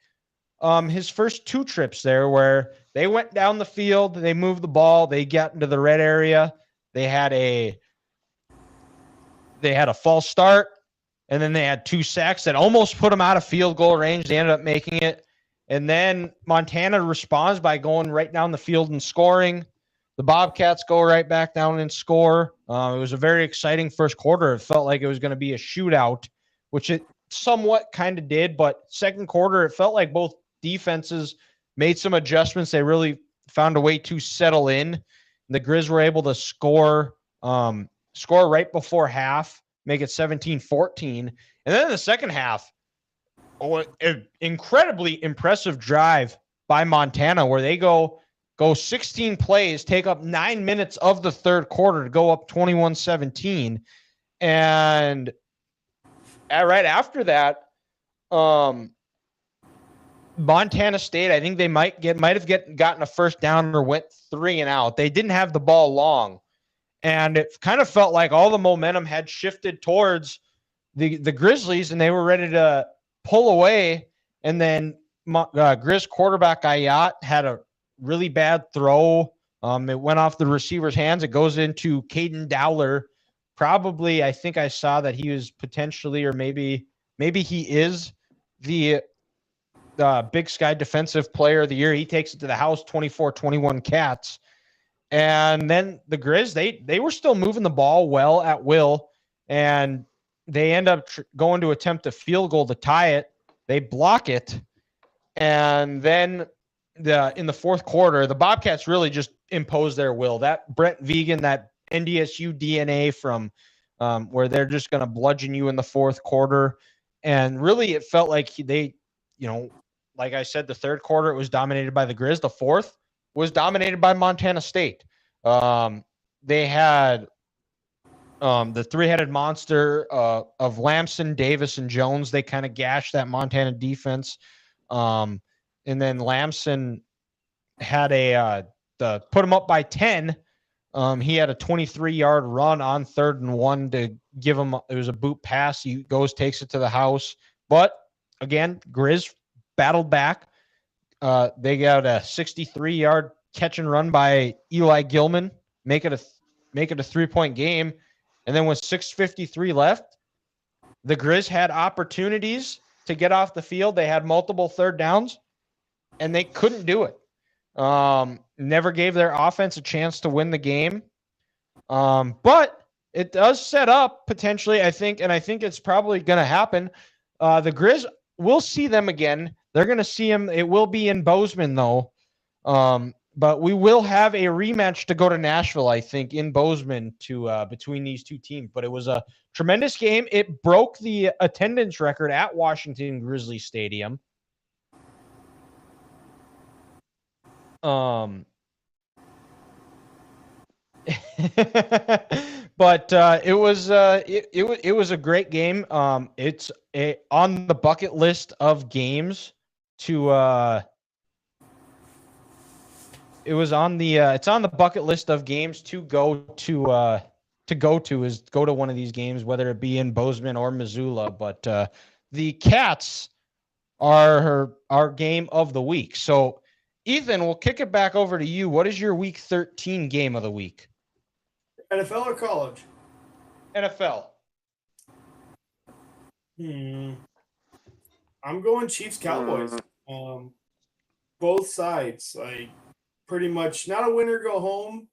his first 2 trips there where they went down the field, they moved the ball, they got into the red area, they had a false start, and then they had 2 sacks that almost put them out of field goal range. They ended up making it. And then Montana responds by going right down the field and scoring. The Bobcats go right back down and score. It was a very exciting first quarter. It felt like it was going to be a shootout, which it somewhat kind of did. But second quarter, it felt like both defenses made some adjustments. They really found a way to settle in. The Grizz were able to score right before half, make it 17-14. And then in the second half, an incredibly impressive drive by Montana where they go 16 plays, take up 9 minutes of the third quarter to go up 21-17. And right after that, Montana State, I think they might have gotten a first down or went 3 and out. They didn't have the ball long. And it kind of felt like all the momentum had shifted towards the Grizzlies, and they were ready to pull away. And then Grizz quarterback Ayat had a really bad throw. It went off the receiver's hands. It goes into Caden Dowler. Probably, I think I saw that he was potentially, or maybe he is the Big Sky Defensive Player of the Year. He takes it to the house, 24-21 Cats. And then the Grizz, they were still moving the ball well at will, and they end up going to attempt a field goal to tie it. They block it, and then in the fourth quarter, the Bobcats really just imposed their will. That Brent Vegan, that NDSU DNA from where they're just going to bludgeon you in the fourth quarter. And really it felt like they, like I said, the third quarter, it was dominated by the Grizz. The fourth was dominated by Montana State. They had the 3-headed monster of Lamson, Davis, and Jones. They kind of gashed that Montana defense. And then Lamson had put him up by 10. He had a 23-yard run on 3rd and 1 to give him. It was a boot pass. He takes it to the house. But again, Grizz battled back. They got a 63-yard catch and run by Eli Gilman, make it a 3-point game. And then with 6:53 left, the Grizz had opportunities to get off the field. They had multiple third downs, and they couldn't do it. Never gave their offense a chance to win the game. But it does set up potentially, I think it's probably going to happen. The Grizz, we'll see them again. They're going to see them. It will be in Bozeman, though. But we will have a rematch to go to Nashville, I think, in Bozeman between these two teams. But it was a tremendous game. It broke the attendance record at Washington Grizzly Stadium. But it was a great game. It's on the bucket list of games to it's on the bucket list of games to go to one of these games, whether it be in Bozeman or Missoula. But the Cats are our game of the week. So Ethan, we'll kick it back over to you. What is your week 13 game of the week? NFL or college? NFL. I'm going Chiefs Cowboys. Both sides, like pretty much not a winner go home.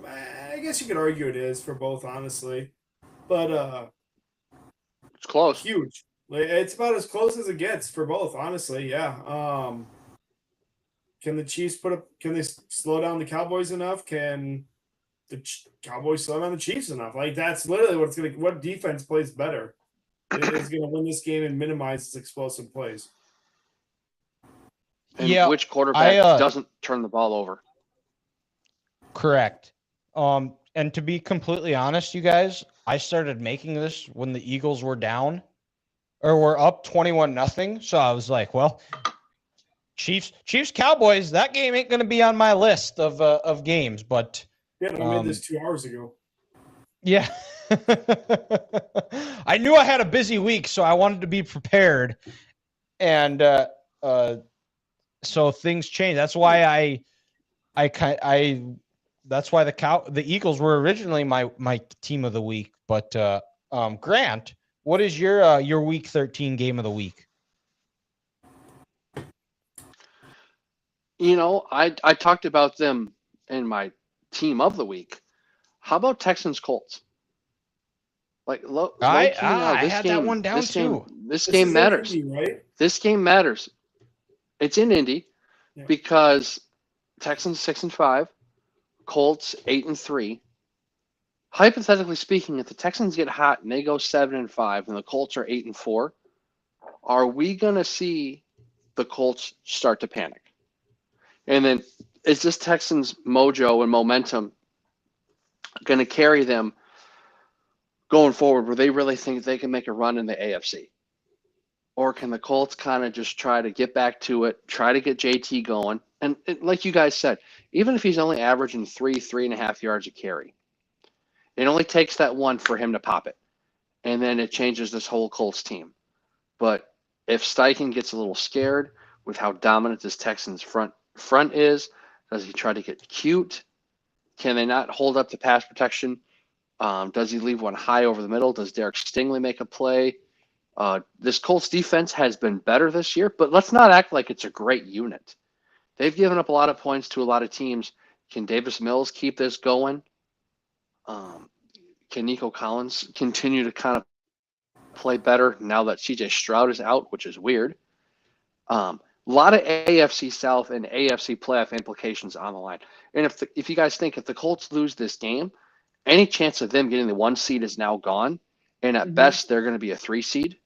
I guess you could argue it is for both, honestly. But it's close. Huge. It's about as close as it gets for both, honestly. Yeah. Can the Chiefs can they slow down the Cowboys enough? Can the Cowboys slow down the Chiefs enough? Like, that's literally what defense plays better. It is going to win this game and minimize its explosive plays. And which quarterback doesn't turn the ball over? Correct. And to be completely honest, you guys, I started making this when the Eagles were down or were up 21-0. So I was like, well, Chiefs Cowboys, that game ain't going to be on my list of games, but yeah, I made this 2 hours ago. Yeah. I knew I had a busy week, so I wanted to be prepared. And so things change. That's why that's why the Eagles were originally my team of the week. But Grant, what is your week 13 game of the week? I talked about them in my team of the week. How about Texans Colts? Like I had that one down too. This game matters. Indy, right? This game matters. It's in Indy because Texans 6-5, Colts 8-3. Hypothetically speaking, if the Texans get hot and they go 7-5 and the Colts are 8-4, are we gonna see the Colts start to panic? And then is this Texans mojo and momentum going to carry them going forward where they really think they can make a run in the AFC? Or can the Colts kind of just try to get back to it, try to get JT going? And like you guys said, even if he's only averaging 3.5 yards a carry, it only takes that one for him to pop it. And then it changes this whole Colts team. But if Steichen gets a little scared with how dominant this Texans front is, does he try to get cute? Can they not hold up the pass protection? Does he leave one high over the middle? Does Derek Stingley make a play? This Colts defense has been better this year, but let's not act like it's a great unit. They've given up a lot of points to a lot of teams. Can Davis Mills keep this going? Can Nico Collins continue to kind of play better now that CJ Stroud is out, which is weird? A lot of AFC South and AFC playoff implications on the line. And if you guys think if the Colts lose this game, any chance of them getting the 1 seed is now gone. And at best, they're going to be a 3 seed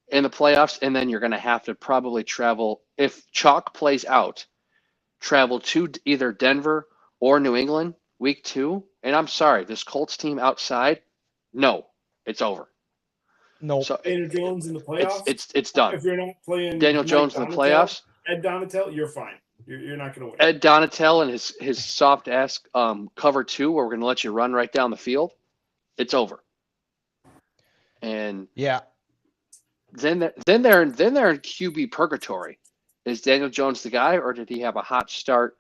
in the playoffs. And then you're going to have to probably travel, if chalk plays out, travel to either Denver or New England week 2. And I'm sorry, this Colts team outside, no, it's over. No. So Daniel Jones in the playoffs. It's done. If you're not playing Daniel Jones in the playoffs, Ed Donatel, you're fine. You're not going to win. Ed Donatel and his soft ass cover 2, where we're going to let you run right down the field. It's over. And yeah, then they're in QB purgatory. Is Daniel Jones the guy, or did he have a hot start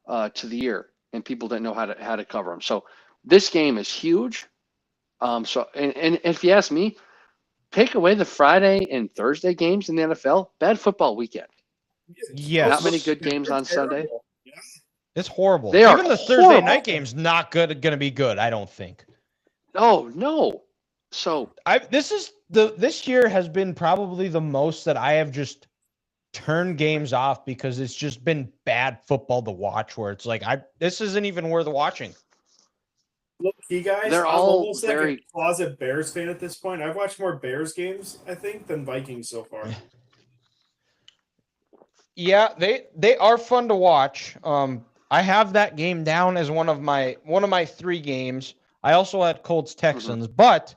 to the year and people didn't know how to cover him? So this game is huge. So if you ask me, take away the Friday and Thursday games in the NFL, bad football weekend. Yes. Not many good games on Sunday. Yeah. It's horrible. They are Even the Thursday horrible. night game's not going to be good, I don't think. Oh, no. So this year has been probably the most that I have just turned games off because it's just been bad football to watch, where it's like this isn't even worth watching. Look, you guys, They're I'm all almost like a closet Bears fan at this point. I've watched more Bears games, I think, than Vikings so far. Yeah, they are fun to watch. I have that game down as one of my 3 games. I also had Colts Texans, but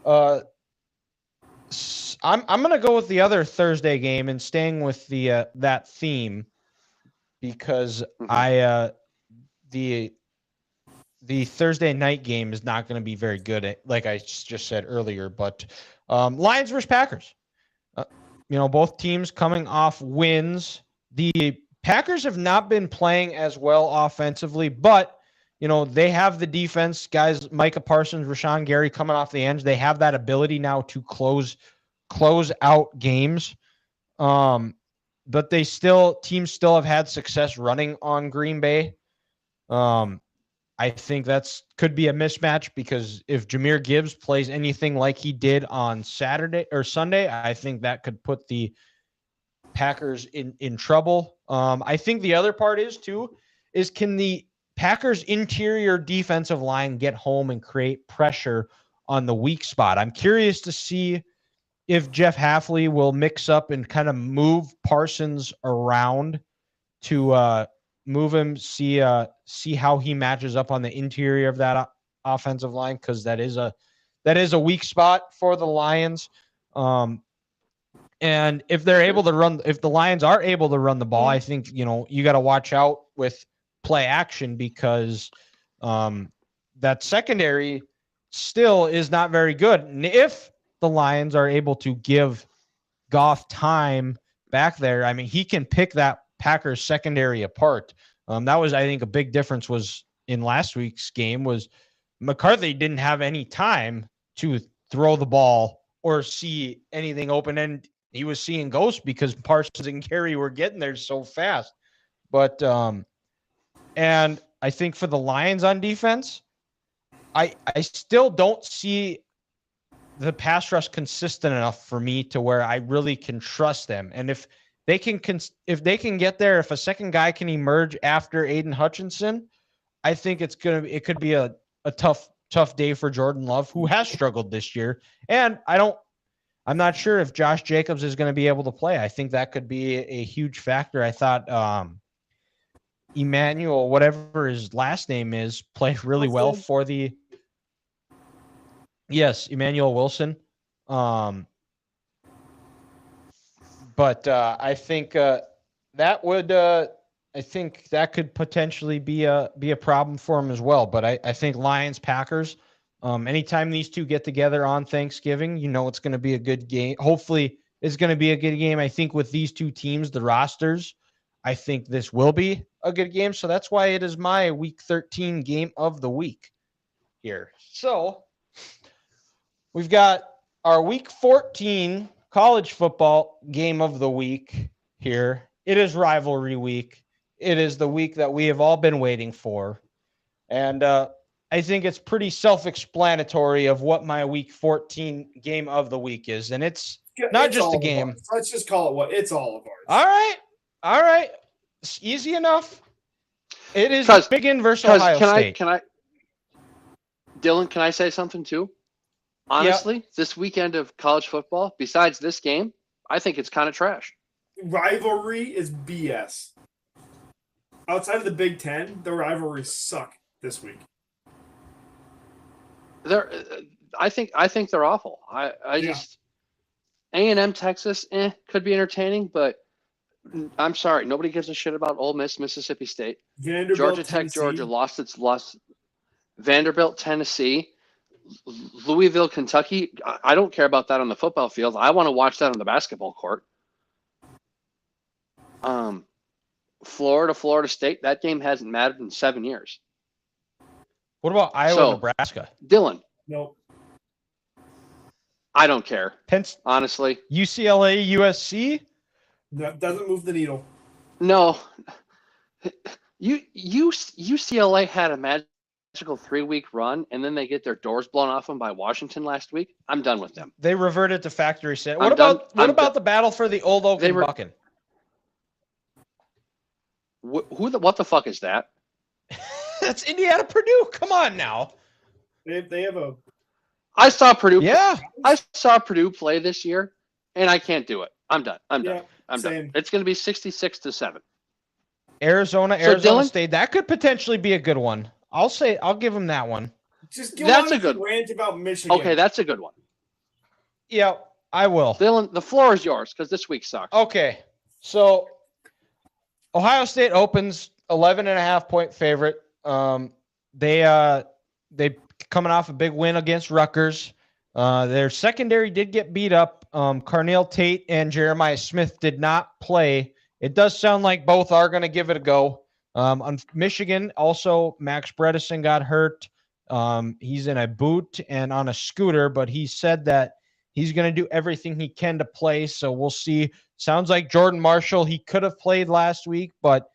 I'm gonna go with the other Thursday game and staying with the that theme because the Thursday night game is not going to be very good, like I just said earlier. But Lions versus Packers. Both teams coming off wins. The Packers have not been playing as well offensively, but they have the defense guys, Micah Parsons, Rashawn Gary coming off the edge. They have that ability now to close out games. But teams still have had success running on Green Bay. I think could be a mismatch because if Jahmyr Gibbs plays anything like he did on Saturday or Sunday, I think that could put the Packers in trouble. I think the other part is can the Packers interior defensive line get home and create pressure on the weak spot? I'm curious to see if Jeff Hafley will mix up and kind of move Parsons around to move him, see how he matches up on the interior of that offensive line, because that is a weak spot for the Lions. And if the Lions are able to run the ball, I think you got to watch out with play action because that secondary still is not very good. And if the Lions are able to give Goff time back there, I mean, he can pick that Packers secondary apart. That was, I think, a big difference was in last week's game was McCarthy didn't have any time to throw the ball or see anything open, and he was seeing ghosts because Parsons and Carey were getting there so fast. But and I think for the Lions on defense, I still don't see the pass rush consistent enough for me to where I really can trust them. And if they can get there, if a second guy can emerge after Aiden Hutchinson, I think it could be a tough day for Jordan Love, who has struggled this year. And I'm not sure if Josh Jacobs is going to be able to play. I think that could be a huge factor. I thought Emmanuel, whatever his last name is, played really well for the. Yes, Emmanuel Wilson. But I think that would I think that could potentially be a problem for him as well. But I think Lions Packers, anytime these two get together on Thanksgiving, it's going to be a good game. Hopefully it's going to be a good game. I think with these two teams, the rosters, I think this will be a good game. So that's why it is my week 13 game of the week here. So we've got our week 14 college football game of the week here. It is rivalry week. It is the week that we have all been waiting for. And I think it's pretty self-explanatory of what my week 14 game of the week is. And it's not just a game. Let's just call it it's all of ours. All right. It's easy enough. It is Michigan versus Ohio State. Dylan, can I say something too? Honestly, This weekend of college football, besides this game, I think it's kind of trash. Rivalry is BS. Outside of the Big Ten, the rivalries suck this week. I think they're awful. I just A&M Texas could be entertaining, but I'm sorry, nobody gives a shit about Ole Miss, Mississippi State. Vanderbilt, Georgia Tech, Tennessee. Georgia lost. Vanderbilt, Tennessee, Louisville, Kentucky. I don't care about that on the football field. I want to watch that on the basketball court. Florida State. That game hasn't mattered in 7 years. What about Iowa, Nebraska? Dylan. Nope. I don't care. Honestly. UCLA, USC? That doesn't move the needle. No. UCLA had a magical 3-week run, and then they get their doors blown off them by Washington last week. I'm done with them. They reverted to factory set. What about the battle for the Old Oak and Bucking? What the fuck is that? That's Indiana Purdue. Come on now. They have a. I saw Purdue. Yeah. I saw Purdue play this year, and I can't do it. I'm done. I'm Yeah, done. I'm same. done. It's going to be 66-7. Arizona Dylan, State. That could potentially be a good one. I'll give them that one. Just give That's on a good rant about Michigan. Okay, that's a good one. Yeah, I will. Dylan, the floor is yours because this week sucks. Okay, so Ohio State opens 11.5-point favorite. They coming off a big win against Rutgers. Their secondary did get beat up. Carnell Tate and Jeremiah Smith did not play. It does sound like both are going to give it a go. On Michigan, also Max Bredesen got hurt. He's in a boot and on a scooter, but he said that he's going to do everything he can to play. So we'll see. Sounds like Jordan Marshall, he could have played last week, but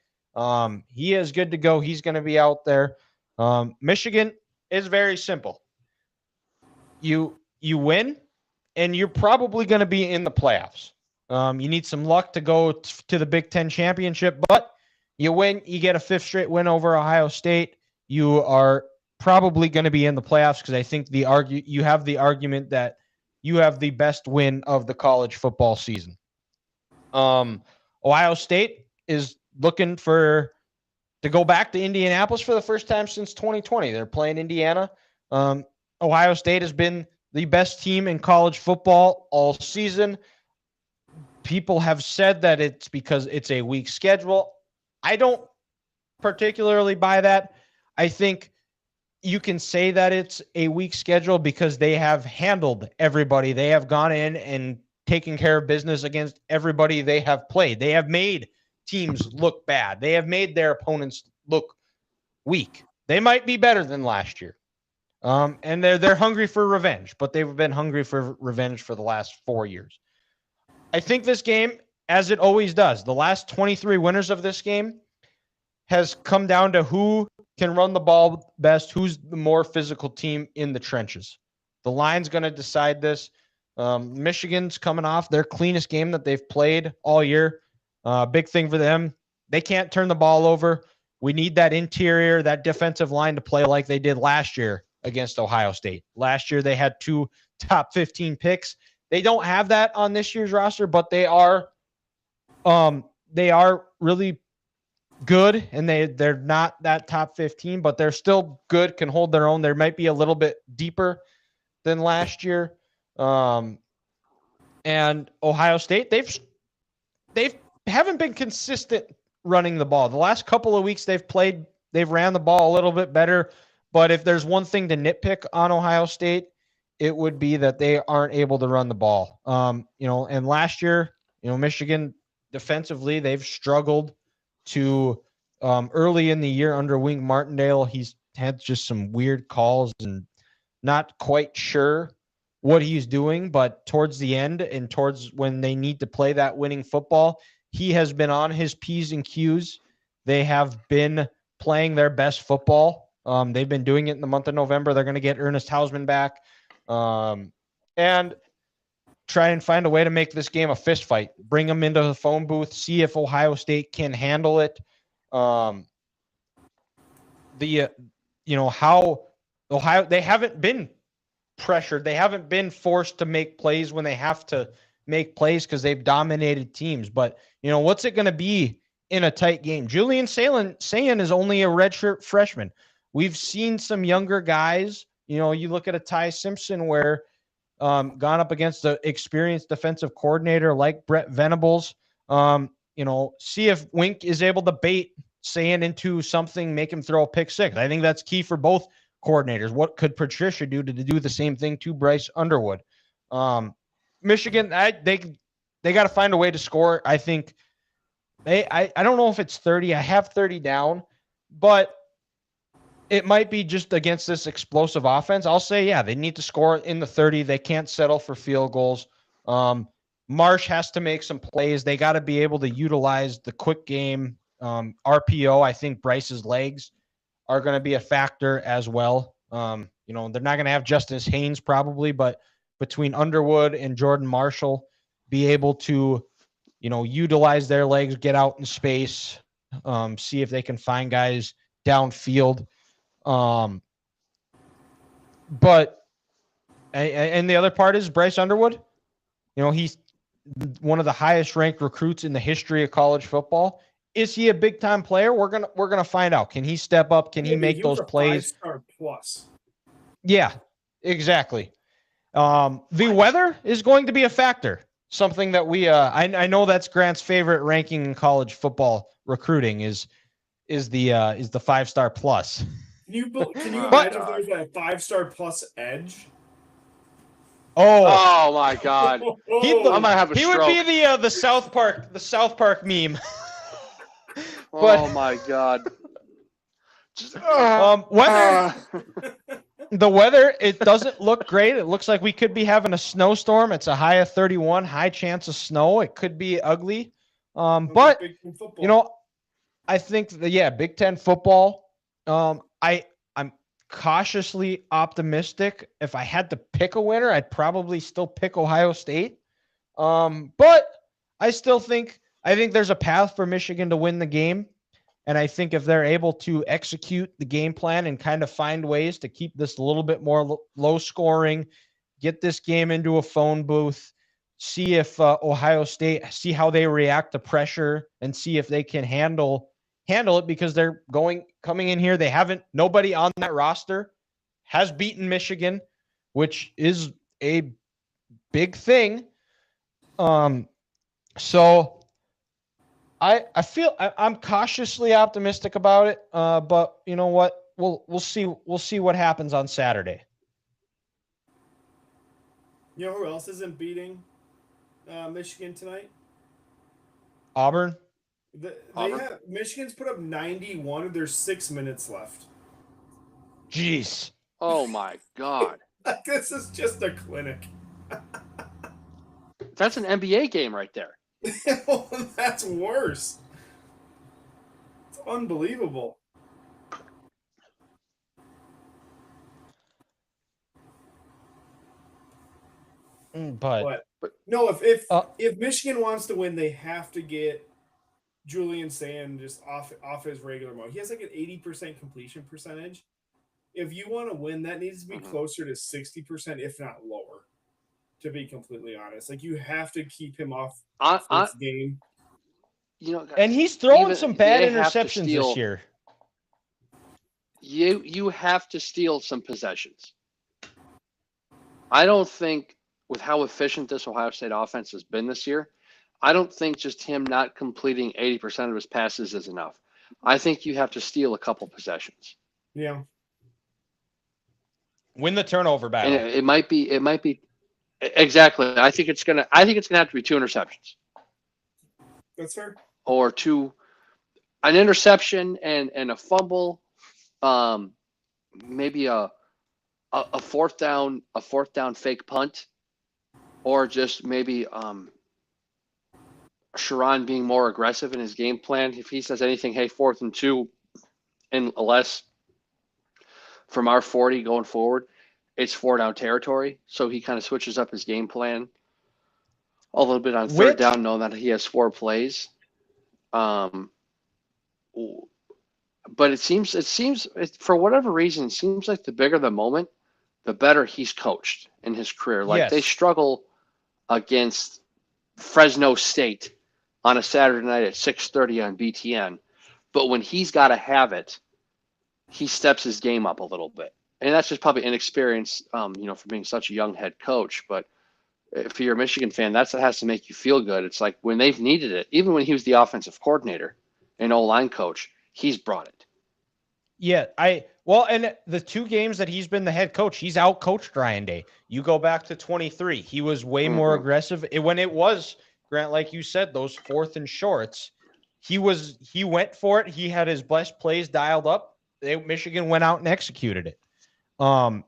he is good to go. He's going to be out there. Michigan is very simple. You win, and you're probably going to be in the playoffs. You need some luck to go to the Big Ten championship, but you win, you get a 5th straight win over Ohio State. You are probably going to be in the playoffs because I think you have the argument that you have the best win of the college football season. Ohio State is looking to go back to Indianapolis for the first time since 2020. They're playing Indiana. Ohio State has been the best team in college football all season. People have said that it's because it's a weak schedule. I don't particularly buy that. I think you can say that it's a weak schedule because they have handled everybody. They have gone in and taken care of business against everybody they have played. They have made teams look bad. They have made their opponents look weak. They might be better than last year. And they're hungry for revenge, but they've been hungry for revenge for the last 4 years. I think this game, as it always does, the last 23 winners of this game has come down to who can run the ball best, who's the more physical team in the trenches. The line's going to decide this. Michigan's coming off their cleanest game that they've played all year. Big thing for them. They can't turn the ball over. We need that interior, that defensive line to play like they did last year against Ohio State. Last year, they had 2 top 15 picks. They don't have that on this year's roster, but they are really good, and they're not that top 15, but they're still good, can hold their own. They might be a little bit deeper than last year. And Ohio State, they haven't been consistent running the ball. The last couple of weeks they've ran the ball a little bit better, but if there's one thing to nitpick on Ohio State, it would be that they aren't able to run the ball. And last year, Michigan defensively, they've struggled to early in the year under Wink Martindale. He's had just some weird calls and not quite sure what he's doing, but towards the end and towards when they need to play that winning football, he has been on his P's and Q's. They have been playing their best football. They've been doing it in the month of November. They're going to get Ernest Hausman back and try and find a way to make this game a fist fight. Bring them into the phone booth, see if Ohio State can handle it. How Ohio, they haven't been pressured. They haven't been forced to make plays when they have to make plays because they've dominated teams. But, what's it going to be in a tight game? Julian Sayin is only a redshirt freshman. We've seen some younger guys. You look at a Ty Simpson where gone up against the experienced defensive coordinator like Brett Venables. See if Wink is able to bait Sayin into something, make him throw a pick six. I think that's key for both coordinators. What could Patricia do to do the same thing to Bryce Underwood? Michigan, they got to find a way to score. I think I don't know if it's 30. I have 30 down, but it might be just against this explosive offense. I'll say, yeah, they need to score in the 30. They can't settle for field goals. Marsh has to make some plays. They got to be able to utilize the quick game. RPO, I think Bryce's legs are going to be a factor as well. They're not going to have Justice Haynes probably, but between Underwood and Jordan Marshall, be able to, utilize their legs, get out in space, see if they can find guys downfield. But the other part is Bryce Underwood. He's one of the highest ranked recruits in the history of college football. Is he a big time player? We're gonna find out. Can he step up? Can he make those plays? 5-star plus. Yeah, exactly. The weather is going to be a factor. Something that we I know that's Grant's favorite ranking in college football recruiting is the 5-star plus. Can you imagine if there's a 5-star plus edge? Oh my God! I might have a he stroke. would be the South Park meme. Oh my God! The weather, it doesn't look great. It looks like we could be having a snowstorm. It's a high of 31, high chance of snow. It could be ugly. But I think Big Ten football. I'm cautiously optimistic. If I had to pick a winner, I'd probably still pick Ohio State. But I think there's a path for Michigan to win the game. And I think if they're able to execute the game plan and kind of find ways to keep this a little bit more low scoring, get this game into a phone booth, see if Ohio State, see how they react to pressure and see if they can handle it because they're coming in here. Nobody on that roster has beaten Michigan, which is a big thing. So I feel I'm cautiously optimistic about it. But you know what? We'll see what happens on Saturday. You know who else isn't beating Michigan tonight? Auburn. Michigan's put up 91. There's 6 minutes left. Jeez. Oh my God. This is just a clinic. That's an NBA game right there. That's worse. It's unbelievable. But no, if Michigan wants to win, they have to get Julian Sand just off his regular mode. He has like an 80% completion percentage. If you want to win, that needs to be closer to 60%, if not lower. To be completely honest, like you have to keep him off this game. You know, and he's throwing some bad interceptions this year. You have to steal some possessions. I don't think, with how efficient this Ohio State offense has been this year, I don't think just him not completing 80% of his passes is enough. I think you have to steal a couple possessions. Yeah. Win the turnover battle. And it might be exactly. I think it's gonna have to be 2 interceptions. That's fair. Or an interception and a fumble, maybe a fourth down fake punt, or just maybe Sharon being more aggressive in his game plan. If he says anything, hey, 4th and 2 and less from our 40 going forward, it's 4-down territory. So he kind of switches up his game plan a little bit on 3rd down, knowing that he has 4 plays. But it seems for whatever reason, it seems like the bigger the moment, the better he's coached in his career. Like they struggle against Fresno State on a Saturday night at 6:30 on BTN, but when he's got to have it, he steps his game up a little bit, and that's just probably inexperience, for being such a young head coach. But if you're a Michigan fan, that's what has to make you feel good. It's like when they've needed it, even when he was the offensive coordinator and O-line coach, he's brought it. Yeah, and the 2 games that he's been the head coach, he's out-coached Ryan Day. You go back to 23, he was way more aggressive. When it was, Grant, like you said, those 4th and shorts, he went for it. He had his best plays dialed up. Michigan went out and executed it. So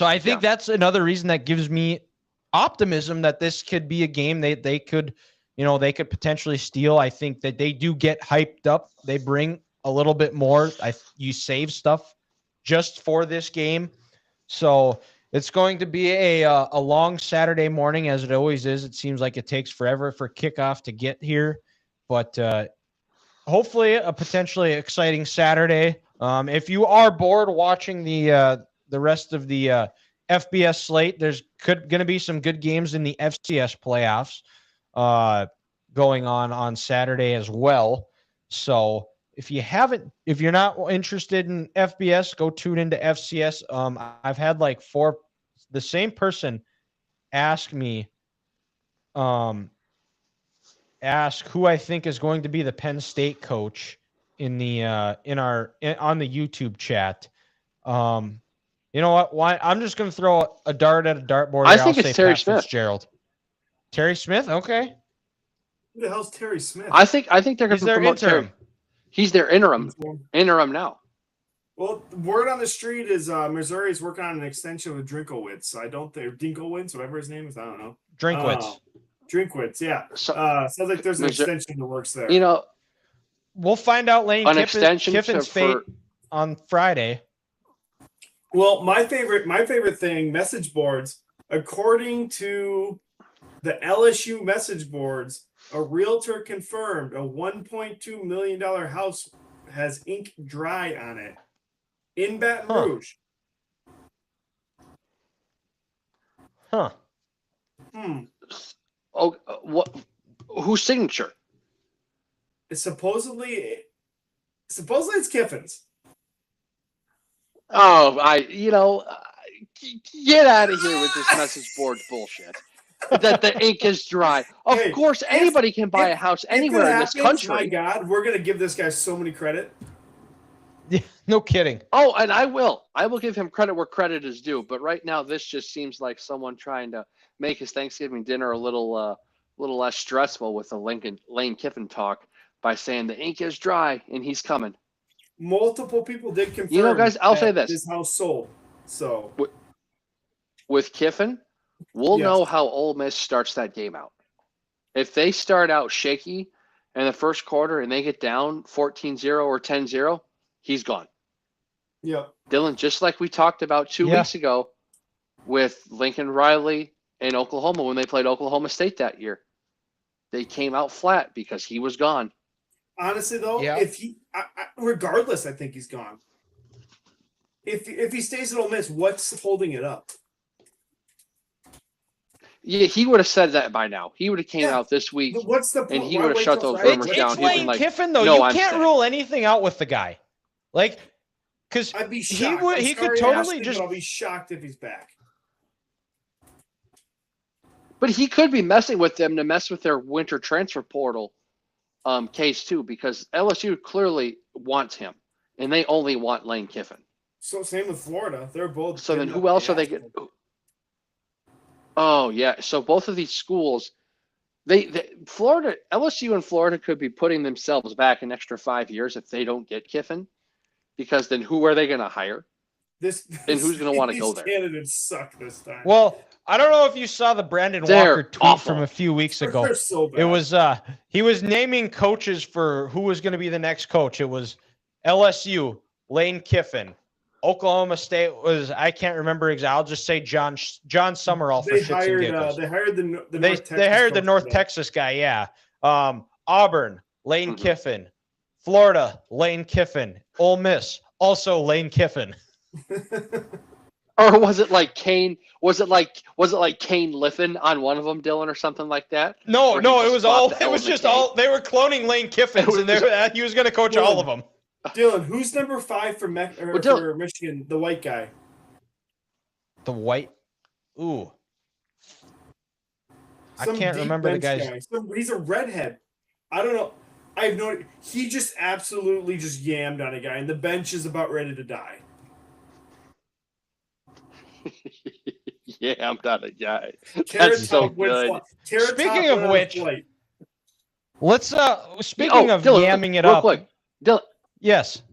I think that's another reason that gives me optimism that this could be a game they could potentially steal. I think that they do get hyped up. They bring a little bit more. You save stuff just for this game. So it's going to be a long Saturday morning, as it always is. It seems like it takes forever for kickoff to get here, but hopefully a potentially exciting Saturday. If you are bored watching the rest of the FBS slate, there's going to be some good games in the FCS playoffs going on Saturday as well. So if you're not interested in FBS, go tune into FCS. I've had like the same person ask me, ask who I think is going to be the Penn State coach on the YouTube chat. You know what? Why? I'm just going to throw a dart at a dartboard. I think it's Terry Smith. Fitzgerald. Terry Smith? Okay. Who the hell's Terry Smith? I think they're going to promote Terry. He's their interim now. Well, word on the street is Missouri's working on an extension with Drinkowitz. Dinkowitz, whatever his name is. I don't know. Drinkwitz, yeah. Sounds like there's an extension that works there. We'll find out Lane Kiffin's fate on Friday. Well, my favorite thing, message boards. According to the LSU message boards, a realtor confirmed a $1.2 million house has ink dry on it in Baton Rouge. Huh. Oh, what? Whose signature? It's supposedly it's Kiffin's. Oh, get out of here with this message board bullshit. That the ink is dry. Of course, anybody can buy a house anywhere in this country. My God, we're gonna give this guy so many credit. Yeah, no kidding. Oh, and I will give him credit where credit is due. But right now, this just seems like someone trying to make his Thanksgiving dinner a little less stressful with the Lane Kiffin talk. by saying the ink is dry and he's coming. Multiple people did confirm. You know, guys, I'll say this: his house sold. So with Kiffin, we'll know how Ole Miss starts that game out. If they start out shaky in the first quarter and they get down 14-0 or 10-0, he's gone. Yeah. Dylan, just like we talked about 2 weeks ago with Lincoln Riley in Oklahoma when they played Oklahoma State that year. They came out flat because he was gone. Honestly, though, if he, regardless, I think he's gone. If he stays at Ole Miss, what's holding it up? Yeah, he would have said that by now. He would have came out this week. What's the point? And he would have shut those rumors down. It's Lane Kiffin, though. You can't rule anything out with the guy. Like, because I'd be shocked. He could totally just. I'll be shocked if he's back. But he could be messing with them to mess with their winter transfer portal case too, because LSU clearly wants him, and they only want Lane Kiffin. So same with Florida. They're both. So then who else are they getting? Oh yeah. So both of these schools, Florida, LSU and Florida could be putting themselves back an extra 5 years if they don't get Kiffin, because then who are they going to hire? And who's going to want to go there? Candidates suck this time. Well, I don't know if you saw the Brandon Walker tweet from a few weeks ago. They're so bad. It was he was naming coaches for who was going to be the next coach. It was LSU, Lane Kiffin. Oklahoma State was, I can't remember exactly. I'll just say John Summerall for shits and giggles. They hired the North Texas guy, yeah. Auburn, Lane Kiffin. Florida, Lane Kiffin. Ole Miss, also Lane Kiffin. Or was it like Kane? Was it like Kane Liffin on one of them, Dylan, or something like that? No, it was all. It was just all. They were cloning Lane Kiffins, and he was going to coach all of them. Dylan, who's number 5 for Michigan? The white guy. The white. Ooh. I can't remember the guy's. He's a redhead. I don't know. I have no. He just absolutely just yammed on a guy, and the bench is about ready to die. Yeah, I'm not a guy. That's so good. Speaking of which, let's speaking of Dylan, yamming it real up. Quick. Dylan. Yes.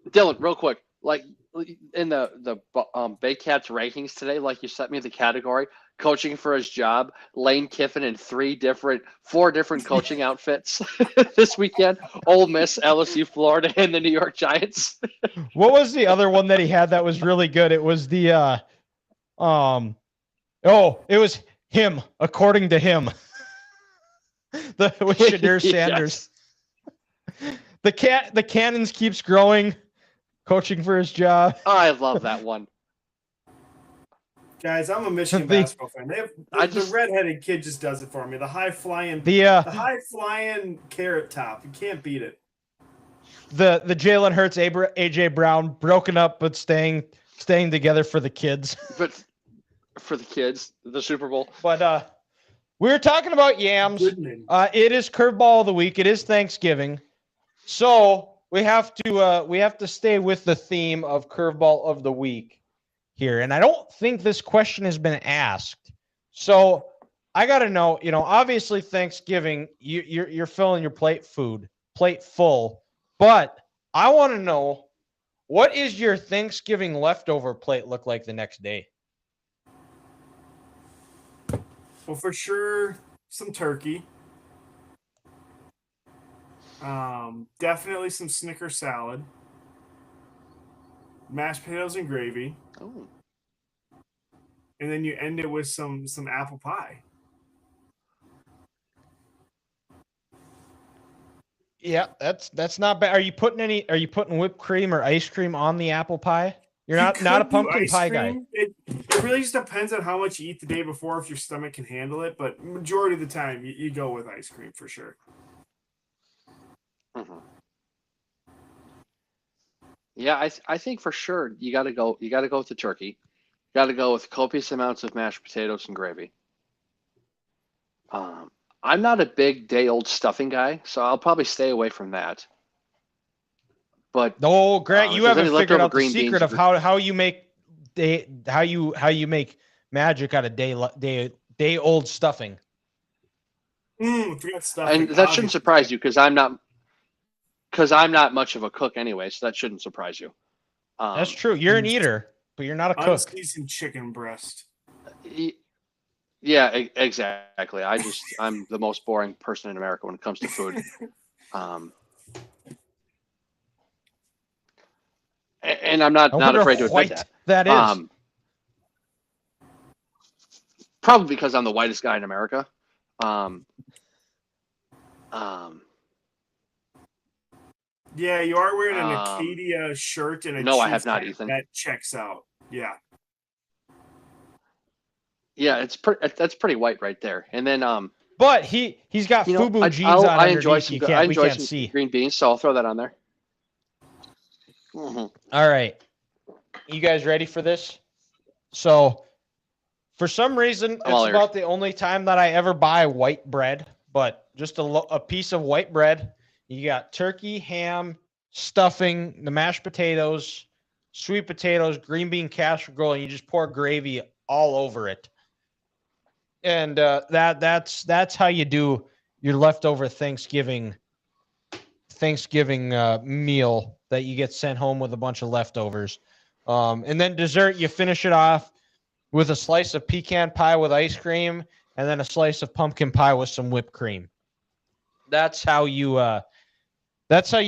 Dylan, real quick. Like in the Big Cats rankings today, like you sent me the category, coaching for his job, Lane Kiffin in 4 different coaching outfits this weekend. Ole Miss, LSU, Florida, and the New York Giants. What was the other one that he had that was really good? It was the it was him, according to him. With Shadir Sanders. The Cannons keeps growing, coaching for his job. I love that one. Guys, I'm a Michigan basketball fan. The redheaded kid just does it for me. The high flying carrot top. You can't beat it. The Jalen Hurts, AJ Brown, broken up but staying together for the kids. But for the kids, the Super Bowl. But we were talking about yams. It is curveball of the week. It is Thanksgiving, so we have to stay with the theme of curveball of the week here. And I don't think this question has been asked, so I got to know. Obviously Thanksgiving, you're filling your plate full, but I want to know, what is your Thanksgiving leftover plate look like the next day? Well, for sure, some turkey. Definitely some Snicker salad. Mashed potatoes and gravy. Oh. And then you end it with some apple pie. Yeah, that's not bad. Are you putting whipped cream or ice cream on the apple pie? You're not a pumpkin pie guy. It really just depends on how much you eat the day before, if your stomach can handle it. But majority of the time, you go with ice cream for sure. Mm-hmm. Yeah, I think for sure you got to go with the turkey. You got to go with copious amounts of mashed potatoes and gravy. I'm not a big day-old stuffing guy, so I'll probably stay away from that. But no, Grant, you haven't figured out the secret of how you make magic out of day old stuffing. Forget stuffing. And that shouldn't surprise you, because I'm not because I'm not much of a cook anyway, so that shouldn't surprise you. That's true. You're an eater, but you're not a cook. Unseasoned chicken breast. Yeah, exactly. I'm the most boring person in America when it comes to food. And I'm not afraid to admit that is. Probably because I'm the whitest guy in America. Yeah, you are wearing an Acadia shirt and a no, I Chiefs have not, hat. Ethan. That checks out. Yeah. Yeah, that's pretty white right there. And then but he's got FUBU jeans on. I enjoy underneath. some see green beans, so I'll throw that on there. Mm-hmm. All right, you guys ready for this? So, for some reason, it's about the only time that I ever buy white bread, but just a piece of white bread. You got turkey, ham, stuffing, the mashed potatoes, sweet potatoes, green bean casserole, and you just pour gravy all over it. And that's how you do your leftover Thanksgiving meal that you get sent home with a bunch of leftovers. And then dessert, you finish it off with a slice of pecan pie with ice cream, and then a slice of pumpkin pie with some whipped cream. That's how you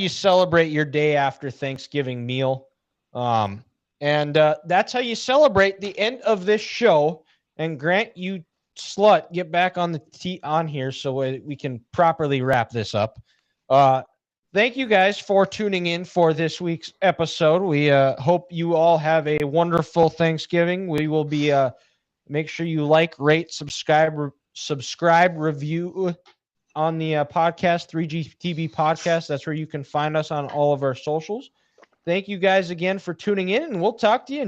celebrate your day after Thanksgiving meal. And that's how you celebrate the end of this show. And Grant, you slut, get back on on here so we can properly wrap this up. Thank you guys for tuning in for this week's episode. We hope you all have a wonderful Thanksgiving. We will be make sure you like, rate, subscribe, review on the podcast, 3GTB Podcast. That's where you can find us on all of our socials. Thank you guys again for tuning in, and we'll talk to you